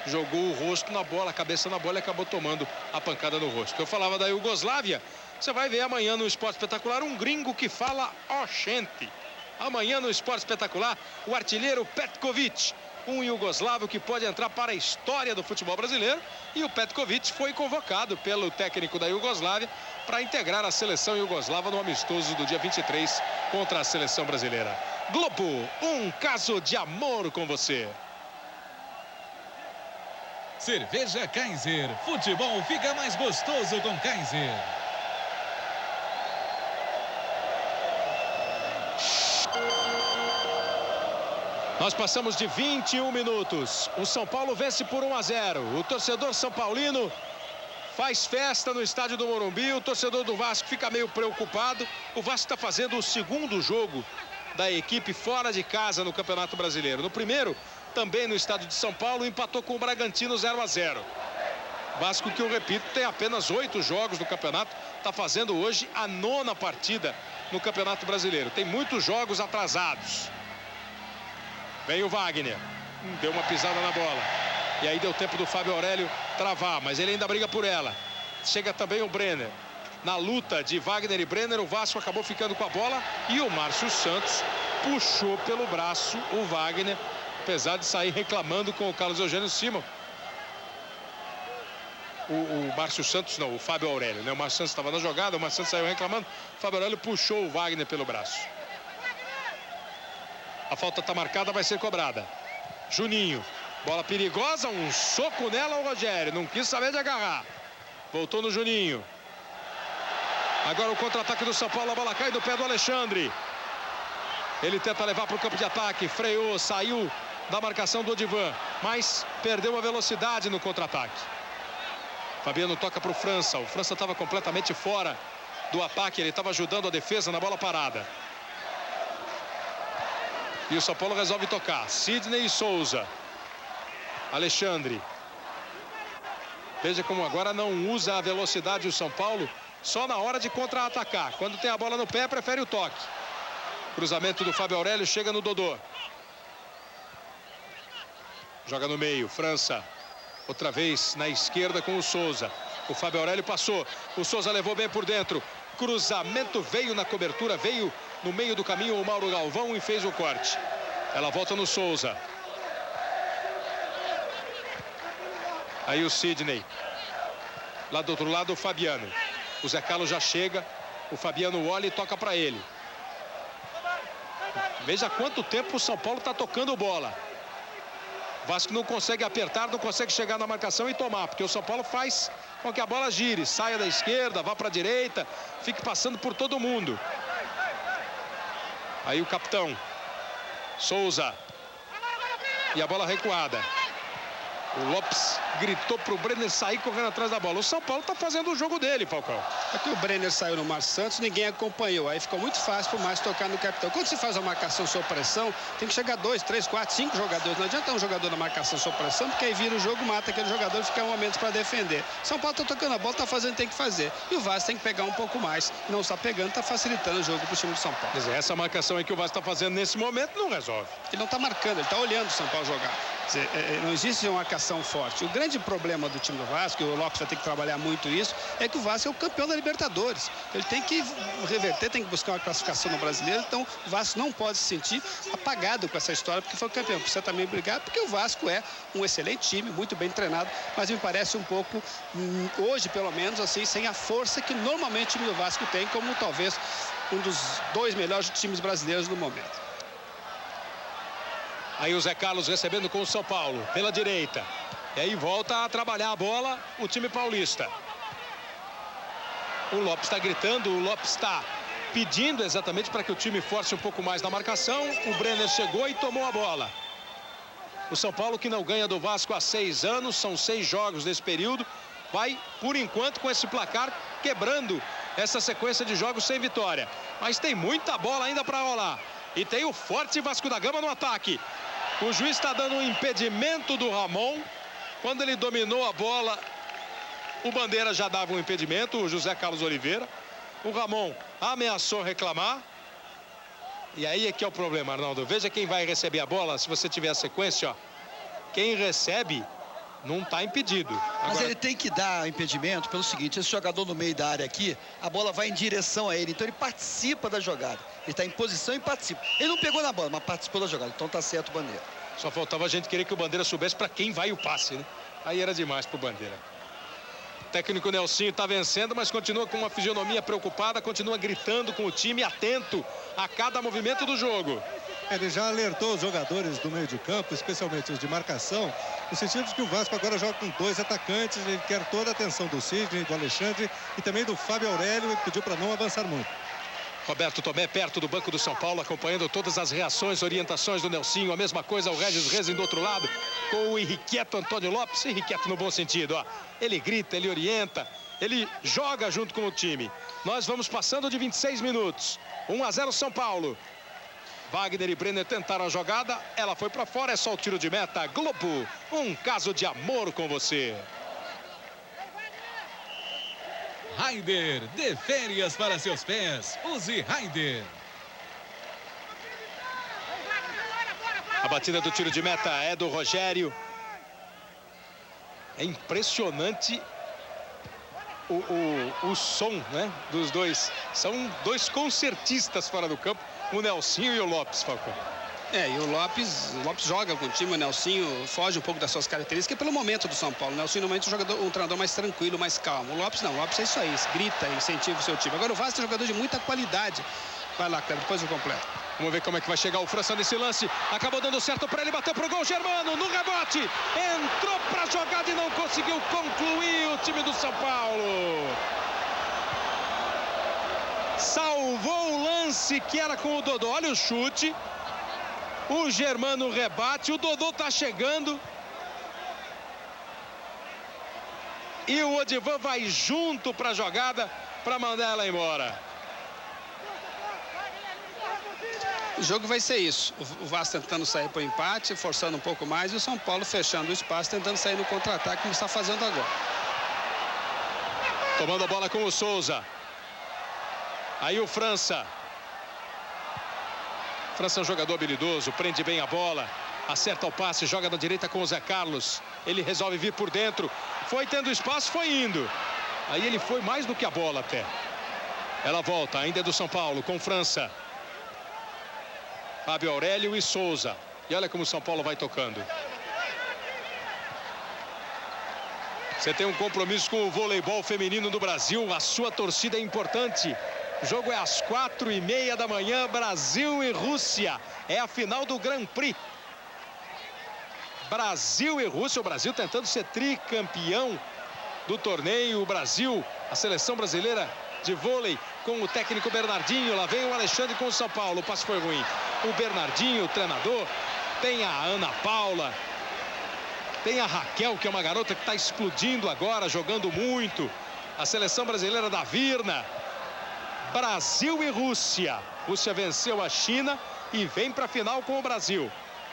jogou o rosto na bola, a cabeça na bola e acabou tomando a pancada no rosto. Eu falava da Iugoslávia, você vai ver amanhã no Esporte Espetacular um gringo que fala oxente. Amanhã no Esporte Espetacular, o artilheiro Petkovic. Um iugoslavo que pode entrar para a história do futebol brasileiro. E o Petkovic foi convocado pelo técnico da Iugoslávia para integrar a seleção iugoslava no amistoso do dia 23 contra a seleção brasileira. Globo, um caso de amor com você. Cerveja Kaiser. Futebol fica mais gostoso com Kaiser. Nós passamos de 21 minutos. O São Paulo vence por 1-0. O torcedor são paulino faz festa no estádio do Morumbi. O torcedor do Vasco fica meio preocupado. O Vasco está fazendo o segundo jogo da equipe fora de casa no Campeonato Brasileiro. No primeiro, também no estádio de São Paulo, empatou com o Bragantino 0-0. Vasco, que eu repito, tem apenas 8 jogos no campeonato. Está fazendo hoje a 9ª partida no Campeonato Brasileiro. Tem muitos jogos atrasados. Vem o Wagner. Deu uma pisada na bola. E aí deu tempo do Fábio Aurélio travar, mas ele ainda briga por ela. Chega também o Brenner. Na luta de Wagner e Brenner, o Vasco acabou ficando com a bola e o Márcio Santos puxou pelo braço o Wagner, apesar de sair reclamando com o Carlos Eugênio Simon. O Márcio Santos, não, o Fábio Aurélio, né? O Márcio Santos estava na jogada, o Márcio Santos saiu reclamando, o Fábio Aurélio puxou o Wagner pelo braço. A falta está marcada, vai ser cobrada. Juninho, bola perigosa, um soco nela o Rogério, não quis saber de agarrar. Voltou no Juninho. Agora o contra-ataque do São Paulo, a bola cai do pé do Alexandre. Ele tenta levar para o campo de ataque, freou, saiu da marcação do Odivan, mas perdeu a velocidade no contra-ataque. Fabiano toca para o França, o França estava completamente fora do ataque, ele estava ajudando a defesa na bola parada. E o São Paulo resolve tocar, Sidney e Souza. Alexandre. Veja como agora não usa a velocidade o São Paulo, só na hora de contra-atacar. Quando tem a bola no pé, prefere o toque. Cruzamento do Fábio Aurélio, chega no Dodô. Joga no meio, França. Outra vez na esquerda com o Souza. O Fábio Aurélio passou. O Souza levou bem por dentro. Cruzamento veio na cobertura, veio no meio do caminho o Mauro Galvão e fez o corte. Ela volta no Souza. Aí o Sidney. Lá do outro lado o Fabiano. O Zé Carlos já chega. O Fabiano olha e toca para ele. Veja quanto tempo o São Paulo está tocando bola. O Vasco não consegue apertar, não consegue chegar na marcação e tomar, porque o São Paulo faz com que a bola gire, saia da esquerda, vá para a direita, fique passando por todo mundo. Aí o capitão Souza. E a bola recuada. O Lopes gritou para o Brenner sair correndo atrás da bola. O São Paulo está fazendo o jogo dele, Falcão. Aqui o Brenner saiu no Márcio Santos, ninguém acompanhou. Aí ficou muito fácil para o Márcio tocar no capitão. Quando se faz a marcação sob pressão, tem que chegar 2, 3, 4, 5 jogadores. Não adianta um jogador na marcação sob pressão, porque aí vira o jogo, mata aquele jogador e fica um momento para defender. São Paulo está tocando a bola, está fazendo o que tem que fazer. E o Vasco tem que pegar um pouco mais. Não está pegando, está facilitando o jogo para o time do São Paulo. Quer dizer, essa marcação aí que o Vasco está fazendo nesse momento não resolve. Ele não está marcando, ele está olhando o São Paulo jogar. Quer dizer, não existe uma marcação forte. O grande problema do time do Vasco, e o Lopes vai ter que trabalhar muito isso, é que o Vasco é o campeão da Libertadores. Ele tem que reverter, tem que buscar uma classificação no Brasileiro, então o Vasco não pode se sentir apagado com essa história, porque foi campeão. Precisa também brigar, porque o Vasco é um excelente time, muito bem treinado, mas me parece um pouco, hoje pelo menos, assim, sem a força que normalmente o time do Vasco tem, como talvez um dos 2 melhores times brasileiros no momento. Aí o Zé Carlos recebendo com o São Paulo, pela direita. E aí volta a trabalhar a bola o time paulista. O Lopes está gritando, o Lopes está pedindo exatamente para que o time force um pouco mais na marcação. O Brenner chegou e tomou a bola. O São Paulo, que não ganha do Vasco há 6 anos, são 6 jogos nesse período, vai, por enquanto, com esse placar, quebrando essa sequência de jogos sem vitória. Mas tem muita bola ainda para rolar. E tem o forte Vasco da Gama no ataque. O juiz está dando um impedimento do Ramon. Quando ele dominou a bola, o Bandeira já dava um impedimento, o José Carlos Oliveira. O Ramon ameaçou reclamar. E aí é que é o problema, Arnaldo. Veja quem vai receber a bola, se você tiver a sequência, ó. Quem recebe não está impedido. Mas agora, ele tem que dar impedimento pelo seguinte: esse jogador no meio da área aqui, a bola vai em direção a ele, então ele participa da jogada. Ele está em posição e participa. Ele não pegou na bola, mas participou da jogada, então tá certo o Bandeira. Só faltava a gente querer que o Bandeira soubesse para quem vai o passe, né? Aí era demais pro Bandeira. O técnico Nelsinho está vencendo, mas continua com uma fisionomia preocupada, continua gritando com o time, atento a cada movimento do jogo. Ele já alertou os jogadores do meio de campo, especialmente os de marcação, no sentido de que o Vasco agora joga com 2 atacantes. Ele quer toda a atenção do Sidney, do Alexandre e também do Fábio Aurélio, e pediu para não avançar muito. Roberto Tomé perto do banco do São Paulo, acompanhando todas as reações, orientações do Nelsinho. A mesma coisa o Regis Rezende do outro lado, com o irrequieto Antônio Lopes. Irrequieto no bom sentido, ó. Ele grita, ele orienta, ele joga junto com o time. Nós vamos passando de 26 minutos. 1-0 São Paulo. Wagner e Brenner tentaram a jogada, ela foi para fora, é só o tiro de meta. Globo, um caso de amor com você. Raider, dê férias para seus pés. Use Raider. A batida do tiro de meta é do Rogério. É impressionante o som, né, dos dois. São dois concertistas fora do campo, o Nelsinho e o Lopes, Falcão. E o Lopes joga com o time, o Nelsinho foge um pouco das suas características pelo momento do São Paulo. O Nelsinho normalmente é um treinador mais tranquilo, mais calmo. O Lopes não, o Lopes é isso aí, grita, incentiva o seu time. Agora o Vasco é um jogador de muita qualidade. Vai lá, Cleber, depois eu completo. Vamos ver como é que vai chegar o França nesse lance. Acabou dando certo para ele, bateu pro gol, Germano, no rebote. Entrou pra jogada e não conseguiu concluir o time do São Paulo. Salvou o lance que era com o Dodô. Olha o chute. O Germano rebate, o Dodô tá chegando. E o Odivan vai junto para a jogada para mandar ela embora. O jogo vai ser isso. O Vasco tentando sair para o empate, forçando um pouco mais. E o São Paulo fechando o espaço, tentando sair no contra-ataque, como está fazendo agora. Tomando a bola com o Souza. Aí o França. França é um jogador habilidoso, prende bem a bola, acerta o passe, joga na direita com o Zé Carlos. Ele resolve vir por dentro, foi tendo espaço, foi indo. Aí ele foi mais do que a bola até. Ela volta, ainda é do São Paulo, com França. Fábio Aurélio e Souza. E olha como o São Paulo vai tocando. Você tem um compromisso com o voleibol feminino do Brasil, a sua torcida é importante. O jogo é às 4h30 da manhã, Brasil e Rússia. É a final do Grand Prix. Brasil e Rússia, o Brasil tentando ser tricampeão do torneio. O Brasil, a seleção brasileira de vôlei com o técnico Bernardinho. Lá vem o Alexandre com o São Paulo, o passe foi ruim. O Bernardinho, o treinador, tem a Ana Paula, tem a Raquel, que é uma garota que está explodindo agora, jogando muito. A seleção brasileira da Virna. Brasil e Rússia. Rússia venceu a China e vem para a final com o Brasil.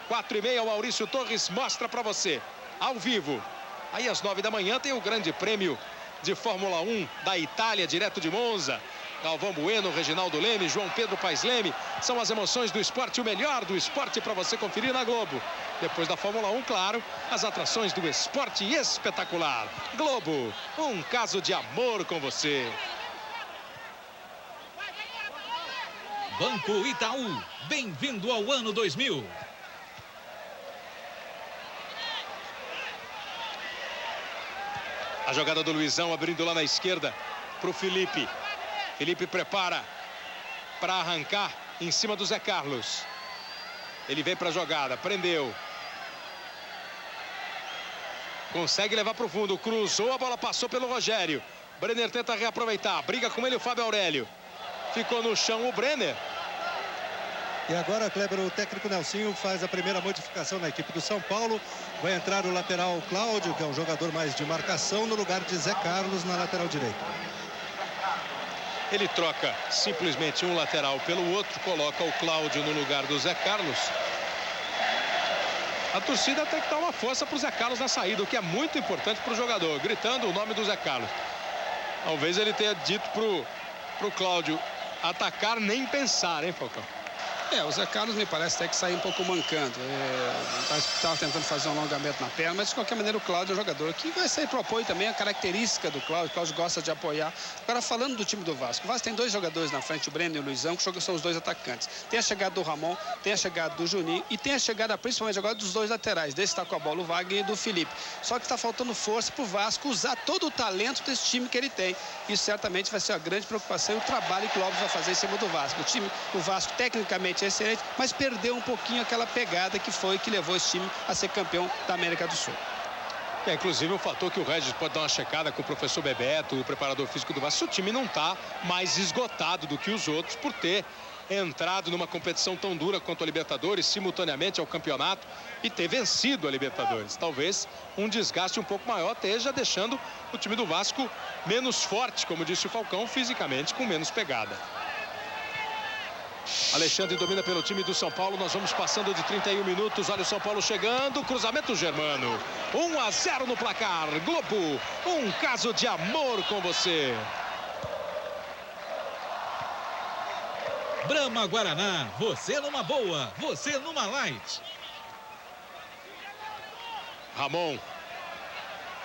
4h30, o Maurício Torres mostra para você, ao vivo. Aí às 9 da manhã tem o grande prêmio de Fórmula 1 da Itália, direto de Monza. Galvão Bueno, Reginaldo Leme, João Pedro Paes Leme. São as emoções do esporte, o melhor do esporte para você conferir na Globo. Depois da Fórmula 1, claro, as atrações do esporte espetacular. Globo, um caso de amor com você. Banco Itaú, bem-vindo ao ano 2000. A jogada do Luizão abrindo lá na esquerda para o Felipe. Felipe prepara para arrancar em cima do Zé Carlos. Ele vem para a jogada, prendeu. Consegue levar para o fundo, cruzou, a bola passou pelo Rogério. Brenner tenta reaproveitar, briga com ele o Fábio Aurélio. Ficou no chão o Brenner. E agora, Kleber, o técnico Nelsinho faz a primeira modificação na equipe do São Paulo. Vai entrar o lateral Cláudio, que é um jogador mais de marcação, no lugar de Zé Carlos na lateral direita. Ele troca simplesmente um lateral pelo outro, coloca o Cláudio no lugar do Zé Carlos. A torcida tem que dar uma força para o Zé Carlos na saída, o que é muito importante para o jogador, gritando o nome do Zé Carlos. Talvez ele tenha dito pro Cláudio atacar nem pensar, hein, Falcão? O Zé Carlos me parece até que saiu um pouco mancando. Estava tentando fazer um alongamento na perna, mas de qualquer maneira o Cláudio é um jogador que vai sair pro apoio também, a característica do Cláudio. O Cláudio gosta de apoiar. Agora, falando do time do Vasco, o Vasco tem dois jogadores na frente, o Brenner e o Luizão, que são os dois atacantes. Tem a chegada do Ramon, tem a chegada do Juninho e tem a chegada principalmente agora dos dois laterais. Desse está com a bola o Wagner e do Felipe. Só que está faltando força pro Vasco usar todo o talento desse time que ele tem. Isso certamente vai ser a grande preocupação e o trabalho que o Lopes vai fazer em cima do Vasco. O Vasco tecnicamente é excelente, mas perdeu um pouquinho aquela pegada que levou esse time a ser campeão da América do Sul. Inclusive o fator que o Regis pode dar uma checada com o professor Bebeto, o preparador físico do Vasco. O time não está mais esgotado do que os outros por ter entrado numa competição tão dura quanto a Libertadores, simultaneamente ao campeonato, e ter vencido a Libertadores. Talvez um desgaste um pouco maior esteja deixando o time do Vasco menos forte, como disse o Falcão, fisicamente com menos pegada. Alexandre domina pelo time do São Paulo. Nós vamos passando de 31 minutos. Olha o São Paulo chegando. Cruzamento Germano. 1-0 no placar. Globo, um caso de amor com você. Brahma Guaraná, você numa boa, você numa light. Ramon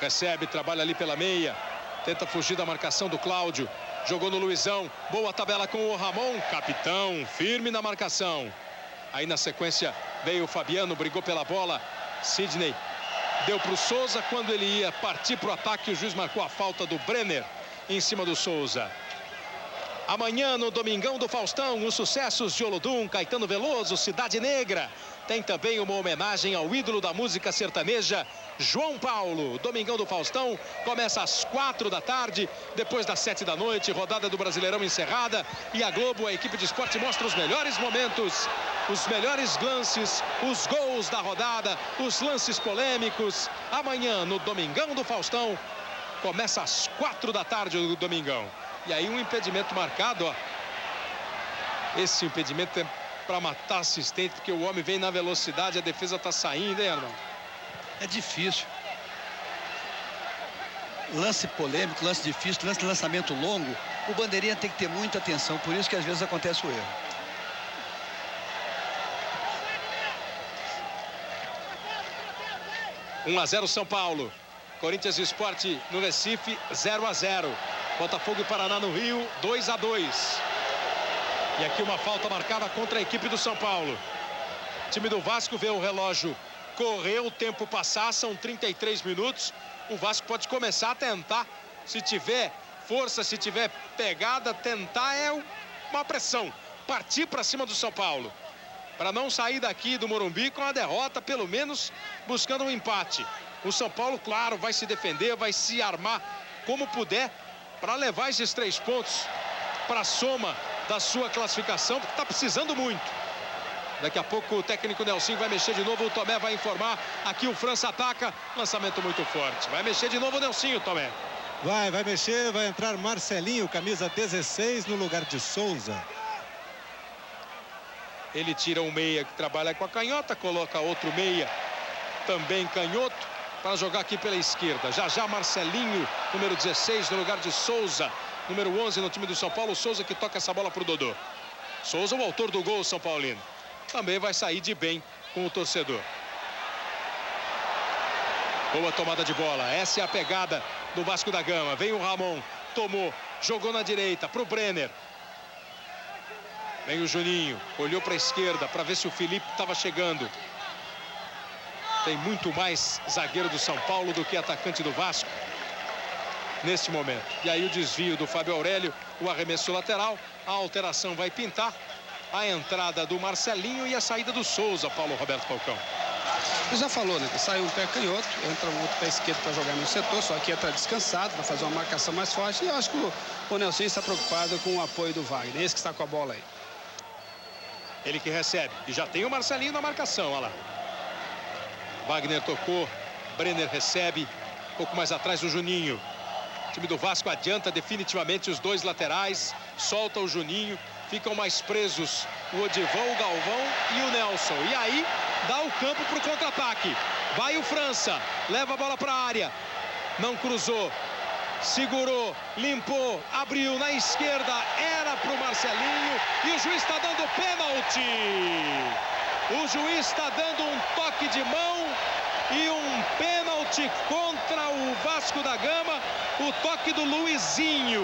recebe, trabalha ali pela meia, tenta fugir da marcação do Cláudio, jogou no Luizão, boa tabela com o Ramon, capitão, firme na marcação. Aí na sequência veio o Fabiano, brigou pela bola, Sidney deu para o Souza, quando ele ia partir para o ataque, o juiz marcou a falta do Brenner em cima do Souza. Amanhã no Domingão do Faustão, os sucessos de Olodum, Caetano Veloso, Cidade Negra. Tem também uma homenagem ao ídolo da música sertaneja, João Paulo. Domingão do Faustão começa às 4 da tarde, depois das 7 da noite, rodada do Brasileirão encerrada. E a Globo, a equipe de esporte, mostra os melhores momentos, os melhores lances, os gols da rodada, os lances polêmicos. Amanhã no Domingão do Faustão, começa às 4 da tarde o Domingão. E aí um impedimento marcado, ó. Esse impedimento é para matar assistente, porque o homem vem na velocidade, a defesa está saindo, hein, Arnaldo? É difícil. Lance polêmico, lance difícil, lance de lançamento longo. O bandeirinha tem que ter muita atenção, por isso que às vezes acontece o erro. Um 1-0 São Paulo. Corinthians e Sport no Recife, 0-0. Botafogo e Paraná no Rio, 2-2. E aqui uma falta marcada contra a equipe do São Paulo. O time do Vasco vê o relógio correr, o tempo passar, são 33 minutos. O Vasco pode começar a tentar, se tiver força, se tiver pegada, tentar é uma pressão. Partir para cima do São Paulo. Para não sair daqui do Morumbi com a derrota, pelo menos buscando um empate. O São Paulo, claro, vai se defender, vai se armar como puder para levar esses 3 pontos para a soma da sua classificação, porque está precisando muito. Daqui a pouco o técnico Nelson vai mexer de novo, o Tomé vai informar. Aqui o França ataca, lançamento muito forte. Vai mexer de novo o Nelsinho, Tomé. Vai mexer, vai entrar Marcelinho, camisa 16 no lugar de Souza. Ele tira um meia que trabalha com a canhota, coloca outro meia, também canhoto, para jogar aqui pela esquerda. Já Marcelinho, número 16, no lugar de Souza, número 11 no time do São Paulo. Souza que toca essa bola para o Dodô. Souza, o autor do gol São Paulino. Também vai sair de bem com o torcedor. Boa tomada de bola. Essa é a pegada do Vasco da Gama. Vem o Ramon, tomou, jogou na direita para o Brenner. Vem o Juninho, olhou para a esquerda para ver se o Felipe estava chegando. Tem muito mais zagueiro do São Paulo do que atacante do Vasco neste momento. E aí o desvio do Fábio Aurélio, o arremesso lateral, a alteração vai pintar, a entrada do Marcelinho e a saída do Souza, Paulo Roberto Falcão. Você já falou, né? Sai um pé canhoto, entra um outro pé esquerdo para jogar no setor, só que entra descansado para fazer uma marcação mais forte. E eu acho que o Nelson está preocupado com o apoio do Wagner, esse que está com a bola aí. Ele que recebe, e já tem o Marcelinho na marcação, olha lá. Wagner tocou, Brenner recebe, um pouco mais atrás o Juninho. O time do Vasco adianta definitivamente os 2 laterais, solta o Juninho, ficam mais presos o Odivão, o Galvão e o Nelson. E aí dá o campo para o contra-ataque. Vai o França, leva a bola para a área, não cruzou, segurou, limpou, abriu na esquerda, era para o Marcelinho e o juiz está dando pênalti. O juiz está dando um toque de mão e um pênalti contra o Vasco da Gama, o toque do Luizinho.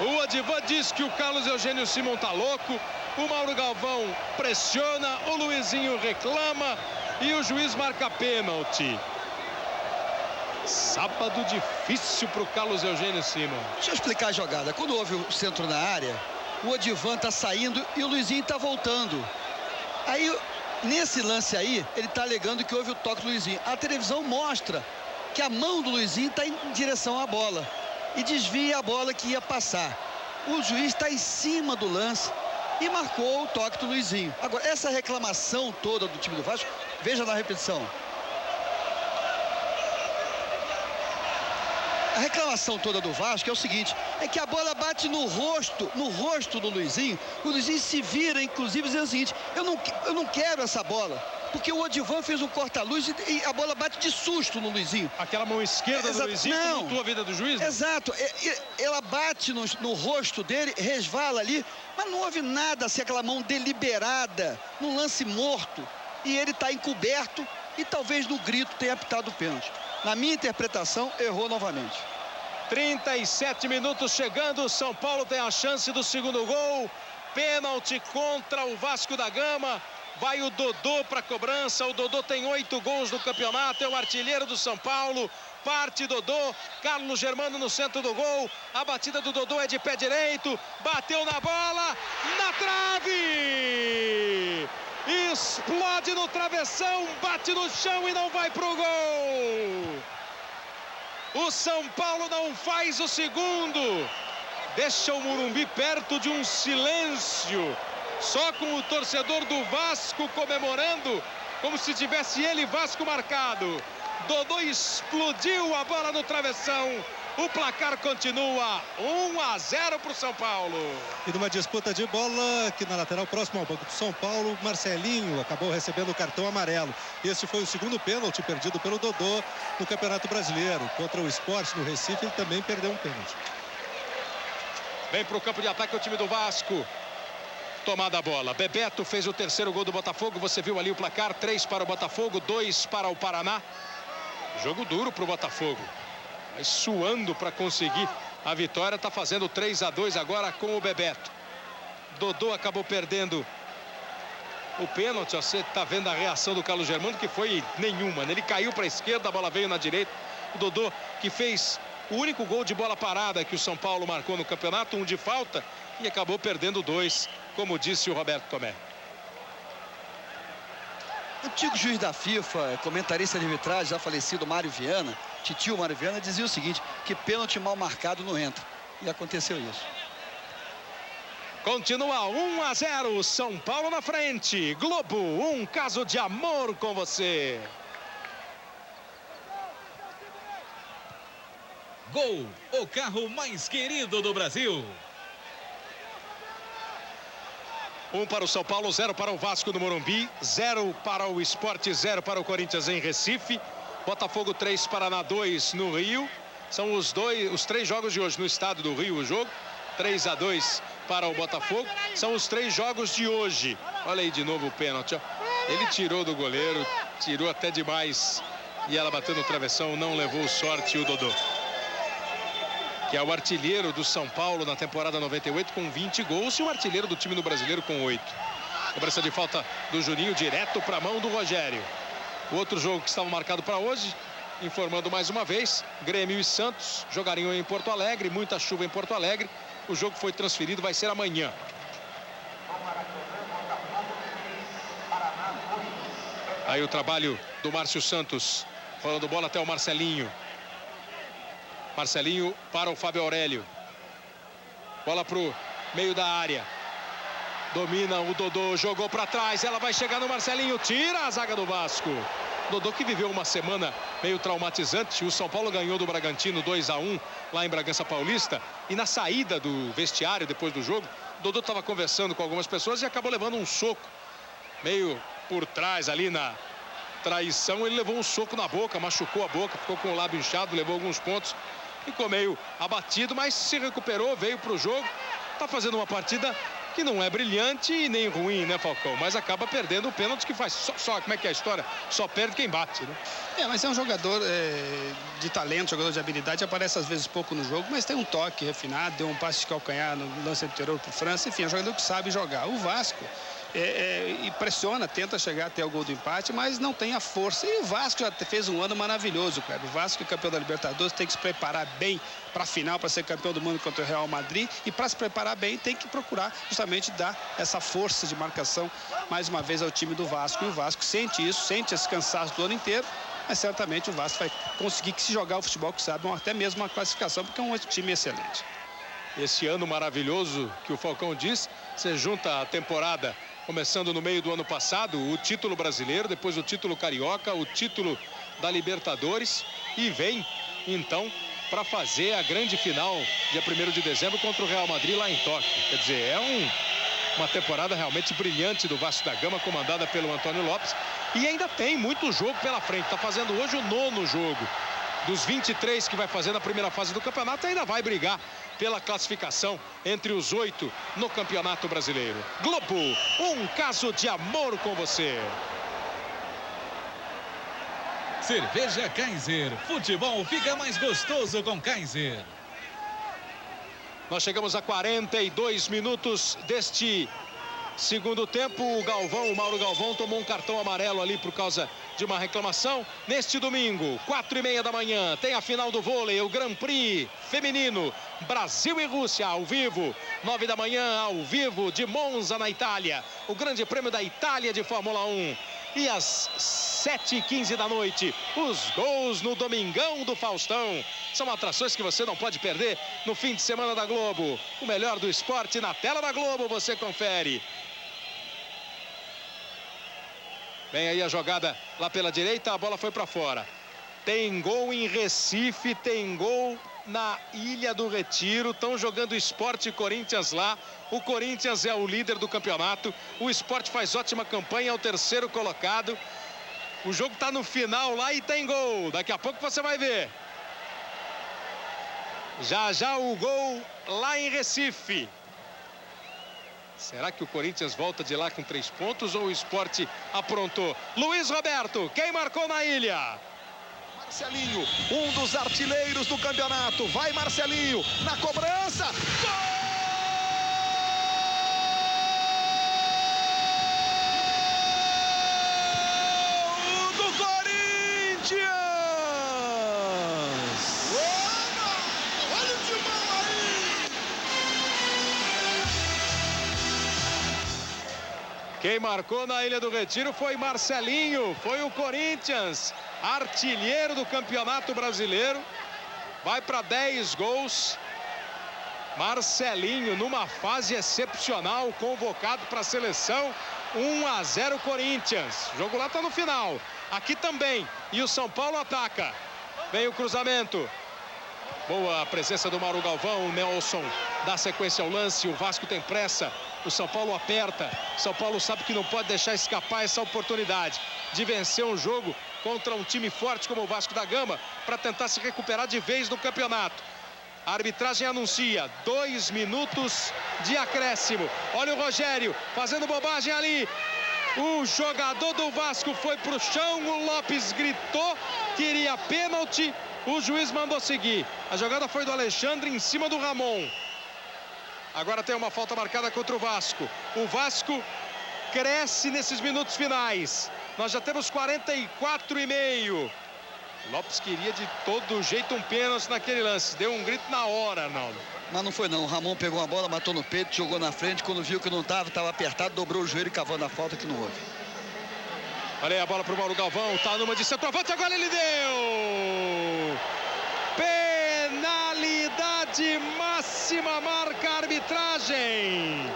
O Odivan diz que o Carlos Eugênio Simon tá louco, o Mauro Galvão pressiona, o Luizinho reclama e o juiz marca pênalti. Sábado difícil para o Carlos Eugênio Simon. Deixa eu explicar a jogada. Quando houve o centro na área, o Odivan tá saindo e o Luizinho tá voltando. Aí, nesse lance aí, ele está alegando que houve o toque do Luizinho. A televisão mostra que a mão do Luizinho está em direção à bola e desvia a bola que ia passar. O juiz está em cima do lance e marcou o toque do Luizinho. Agora, essa reclamação toda do time do Vasco, veja na repetição. A reclamação toda do Vasco é o seguinte, é que a bola bate no rosto do Luizinho. O Luizinho se vira, inclusive, dizendo o seguinte, eu não quero essa bola. Porque o Odivan fez um corta-luz e a bola bate de susto no Luizinho. Aquela mão esquerda do Luizinho tumultuou a vida do juiz? Né? Exato. Ela bate no rosto dele, resvala ali, mas não houve nada assim, aquela mão deliberada, num lance morto. E ele está encoberto e talvez no grito tenha apitado o pênalti. Na minha interpretação, errou novamente. 37 minutos chegando, São Paulo tem a chance do segundo gol. Pênalti contra o Vasco da Gama. Vai o Dodô para a cobrança. O Dodô tem 8 gols no campeonato, é o artilheiro do São Paulo. Parte Dodô, Carlos Germano no centro do gol. A batida do Dodô é de pé direito. Bateu na bola, na trave! Explode no travessão, bate no chão e não vai pro gol. O São Paulo não faz o segundo. Deixa o Morumbi perto de um silêncio. Só com o torcedor do Vasco comemorando, como se tivesse ele, Vasco, marcado. Dodô explodiu a bola no travessão. O placar continua 1-0 para o São Paulo. E numa disputa de bola, aqui na lateral, próximo ao banco do São Paulo, Marcelinho acabou recebendo o cartão amarelo. Este foi o segundo pênalti perdido pelo Dodô no Campeonato Brasileiro. Contra o Sport no Recife, ele também perdeu um pênalti. Vem para o campo de ataque o time do Vasco. Tomada a bola. Bebeto fez o terceiro gol do Botafogo. Você viu ali o placar: 3 para o Botafogo, 2 para o Paraná. Jogo duro para o Botafogo. Mas suando para conseguir a vitória. Está fazendo 3-2 agora com o Bebeto. Dodô acabou perdendo o pênalti. Você está vendo a reação do Carlos Germano, que foi nenhuma. Ele caiu para a esquerda, a bola veio na direita. O Dodô, que fez o único gol de bola parada que o São Paulo marcou no campeonato, um de falta, e acabou perdendo 2, como disse o Roberto Tomé. Antigo juiz da FIFA, comentarista de arbitragem, já falecido Mário Viana, titio Mário Viana, dizia o seguinte, que pênalti mal marcado não entra. E aconteceu isso. Continua 1-0, São Paulo na frente. Globo, um caso de amor com você. Gol, o carro mais querido do Brasil. 1 para o São Paulo, 0 para o Vasco no Morumbi, 0 para o Sport, 0 para o Corinthians em Recife. Botafogo 3, Paraná 2 no Rio. São os 3 jogos de hoje no estado do Rio, o jogo. 3-2 para o Botafogo. São os 3 jogos de hoje. Olha aí de novo o pênalti. Ó. Ele tirou do goleiro, tirou até demais. E ela bateu no travessão, não levou sorte o Dodô, que é o artilheiro do São Paulo na temporada 98 com 20 gols e o artilheiro do time do Brasileiro com 8. Cobrança de falta do Juninho direto para a mão do Rogério. O outro jogo que estava marcado para hoje, informando mais uma vez, Grêmio e Santos jogariam em Porto Alegre, muita chuva em Porto Alegre. O jogo foi transferido, vai ser amanhã. Aí o trabalho do Márcio Santos, rolando bola até o Marcelinho. Marcelinho para o Fábio Aurélio. Bola para o meio da área. Domina o Dodô, jogou para trás. Ela vai chegar no Marcelinho, tira a zaga do Vasco. Dodô, que viveu uma semana meio traumatizante. O São Paulo ganhou do Bragantino 2-1 lá em Bragança Paulista. E na saída do vestiário, depois do jogo, Dodô estava conversando com algumas pessoas e acabou levando um soco. Meio por trás ali na traição, ele levou um soco na boca, machucou a boca, ficou com o lábio inchado, levou alguns pontos. Ficou meio abatido, mas se recuperou, veio para o jogo. Está fazendo uma partida que não é brilhante e nem ruim, né, Falcão? Mas acaba perdendo o pênalti, que faz só como é que é a história? Só perde quem bate, né? Mas é um jogador de talento, jogador de habilidade, aparece às vezes pouco no jogo, mas tem um toque refinado, deu um passe de calcanhar no lance anterior para o França. Enfim, é um jogador que sabe jogar. O Vasco e pressiona, tenta chegar até o gol do empate, mas não tem a força. E o Vasco já fez um ano maravilhoso, cara. O Vasco, campeão da Libertadores, tem que se preparar bem para a final, para ser campeão do mundo contra o Real Madrid. E para se preparar bem, tem que procurar justamente dar essa força de marcação mais uma vez ao time do Vasco. E o Vasco sente isso, sente esse cansaço do ano inteiro, mas certamente o Vasco vai conseguir que se jogar o futebol que sabe, ou até mesmo uma classificação, porque é um time excelente. Esse ano maravilhoso que o Falcão diz, você junta a temporada começando no meio do ano passado, o título brasileiro, depois o título carioca, o título da Libertadores, e vem então para fazer a grande final dia 1º de dezembro contra o Real Madrid lá em Tóquio. Quer dizer, é uma temporada realmente brilhante do Vasco da Gama, comandada pelo Antônio Lopes, E ainda tem muito jogo pela frente. Está fazendo hoje o 9º jogo. Dos 23 que vai fazer na primeira fase do campeonato, ainda vai brigar pela classificação entre os 8 no Campeonato Brasileiro. Globo, um caso de amor com você. Cerveja Kaiser. Futebol fica mais gostoso com Kaiser. Nós chegamos a 42 minutos deste segundo tempo. O Mauro Galvão tomou um cartão amarelo ali por causa de uma reclamação. Neste domingo, 4h30 da manhã, tem a final do vôlei, o Grand Prix feminino, Brasil e Rússia ao vivo. 9 da manhã, ao vivo, de Monza, na Itália, o Grande Prêmio da Itália de Fórmula 1. E às 7h15 da noite, os gols no Domingão do Faustão. São atrações que você não pode perder no fim de semana da Globo. O melhor do esporte na tela da Globo, você confere. Vem aí a jogada lá pela direita, a bola foi para fora. Tem gol em Recife, tem gol na Ilha do Retiro. Estão jogando Sport e Corinthians lá. O Corinthians é o líder do campeonato. O Sport faz ótima campanha, é o 3º colocado. O jogo está no final lá e tem gol. Daqui a pouco você vai ver. Já o gol lá em Recife. Será que o Corinthians volta de lá com 3 pontos ou o Sport aprontou? Luiz Roberto, quem marcou na ilha? Marcelinho, um dos artilheiros do campeonato. Vai Marcelinho, na cobrança. Gol! Quem marcou na Ilha do Retiro foi Marcelinho, foi o Corinthians, artilheiro do Campeonato Brasileiro, vai para 10 gols. Marcelinho, numa fase excepcional, convocado para a seleção. 1-0 Corinthians. O jogo lá está no final. Aqui também. E o São Paulo ataca. Vem o cruzamento. Boa presença do Mauro Galvão. O Nelson dá sequência ao lance. O Vasco tem pressa. O São Paulo aperta. São Paulo sabe que não pode deixar escapar essa oportunidade de vencer um jogo contra um time forte como o Vasco da Gama, para tentar se recuperar de vez no campeonato. A arbitragem anuncia 2 minutos de acréscimo. Olha o Rogério fazendo bobagem ali. O jogador do Vasco foi para o chão. O Lopes gritou, queria pênalti. O juiz mandou seguir. A jogada foi do Alexandre em cima do Ramon. Agora tem uma falta marcada contra o Vasco. O Vasco cresce nesses minutos finais. Nós já temos 44,5. Lopes queria de todo jeito um pênalti naquele lance. Deu um grito na hora, Arnaldo. Mas não foi não. O Ramon pegou a bola, matou no peito, jogou na frente. Quando viu que não estava apertado, dobrou o joelho e cavando a falta que não houve. Olha aí a bola para o Mauro Galvão. Tá numa de centroavante, agora ele deu! Penalidade máxima, marca a arbitragem.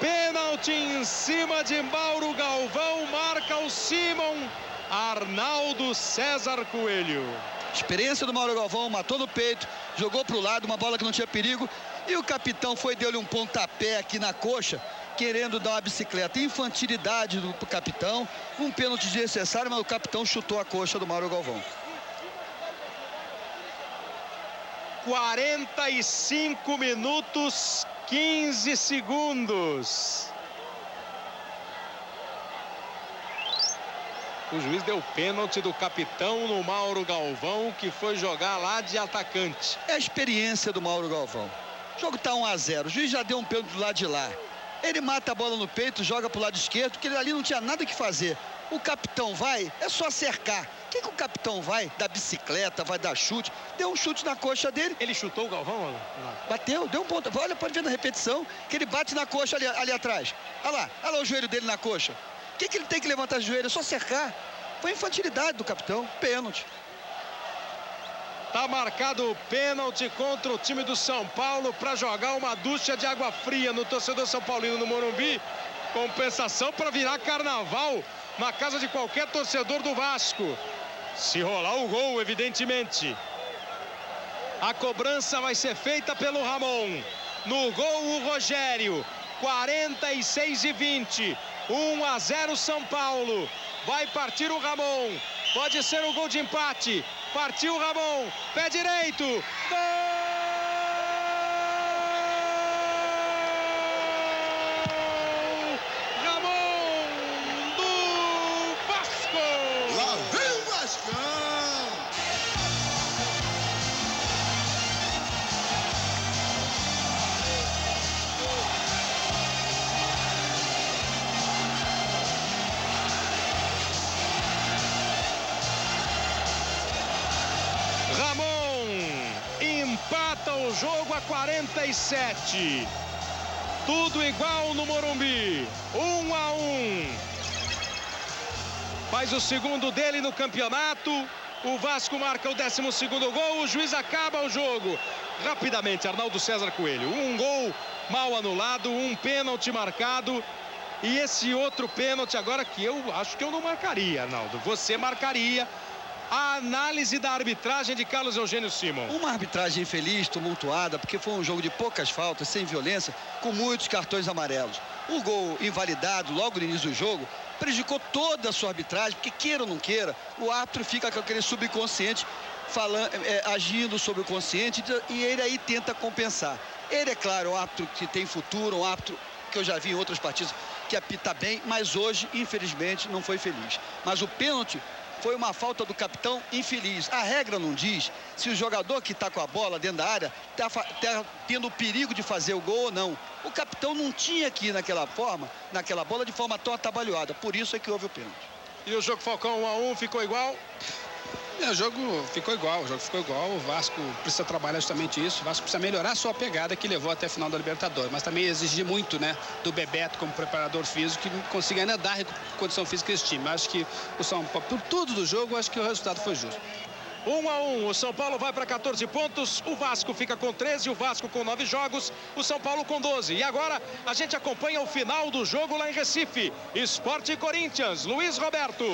Pênalti em cima de Mauro Galvão, marca o Simon Arnaldo César Coelho. Experiência do Mauro Galvão, matou no peito, jogou para o lado, uma bola que não tinha perigo. E o capitão deu-lhe um pontapé aqui na coxa, querendo dar uma bicicleta. Infantilidade do capitão, um pênalti desnecessário, mas o capitão chutou a coxa do Mauro Galvão. 45 minutos, 15 segundos. O juiz deu pênalti do capitão no Mauro Galvão, que foi jogar lá de atacante. É a experiência do Mauro Galvão. O jogo está 1-0, o juiz já deu um pênalti do lado de lá. Ele mata a bola no peito, joga para o lado esquerdo, porque ele ali não tinha nada que fazer. O capitão vai, é só cercar. O que o capitão vai? Dá bicicleta, vai dar chute. Deu um chute na coxa dele. Ele chutou o Galvão? Bateu, deu um ponto. Olha, pode ver na repetição, que ele bate na coxa ali atrás. Olha lá o joelho dele na coxa. O que ele tem que levantar o joelho? É só cercar. Foi infantilidade do capitão, pênalti. Tá marcado o pênalti contra o time do São Paulo para jogar uma ducha de água fria no torcedor São Paulino no Morumbi. Compensação para virar carnaval na casa de qualquer torcedor do Vasco. Se rolar o gol, evidentemente. A cobrança vai ser feita pelo Ramon. No gol, o Rogério. 46 e 20. 1-0 São Paulo. Vai partir o Ramon. Pode ser o gol de empate. Partiu o Ramon. Pé direito. Gol! Ramon do Vasco. Lá vem o Vascão. Empata o jogo a 47. Tudo igual no Morumbi. 1-1. Faz o segundo dele no campeonato. O Vasco marca o 12º gol. O juiz acaba o jogo. Rapidamente, Arnaldo César Coelho. Um gol mal anulado, um pênalti marcado. E esse outro pênalti agora que eu acho que eu não marcaria, Arnaldo. Você marcaria. A análise da arbitragem de Carlos Eugênio Simon. Uma arbitragem infeliz, tumultuada, porque foi um jogo de poucas faltas, sem violência, com muitos cartões amarelos. O gol invalidado logo no início do jogo prejudicou toda a sua arbitragem, porque queira ou não queira, o árbitro fica com aquele subconsciente agindo sobre o consciente e ele aí tenta compensar. Ele, é claro, um árbitro que tem futuro, um árbitro que eu já vi em outras partidas que apita bem, mas hoje, infelizmente, não foi feliz. Mas o pênalti foi uma falta do capitão infeliz. A regra não diz se o jogador que está com a bola dentro da área está tendo o perigo de fazer o gol ou não. O capitão não tinha que ir naquela bola de forma tão atabalhoada. Por isso é que houve o pênalti. E o jogo Falcão 1-1 ficou igual? O jogo ficou igual, o Vasco precisa trabalhar justamente isso, o Vasco precisa melhorar a sua pegada que levou até a final da Libertadores, mas também exigir muito, né, do Bebeto como preparador físico, que consiga ainda dar condição física a esse time. Acho que o São Paulo, por tudo do jogo, acho que o resultado foi justo. 1-1, o São Paulo vai para 14 pontos, o Vasco fica com 13, o Vasco com 9 jogos, o São Paulo com 12. E agora a gente acompanha o final do jogo lá em Recife. Sport e Corinthians, Luiz Roberto.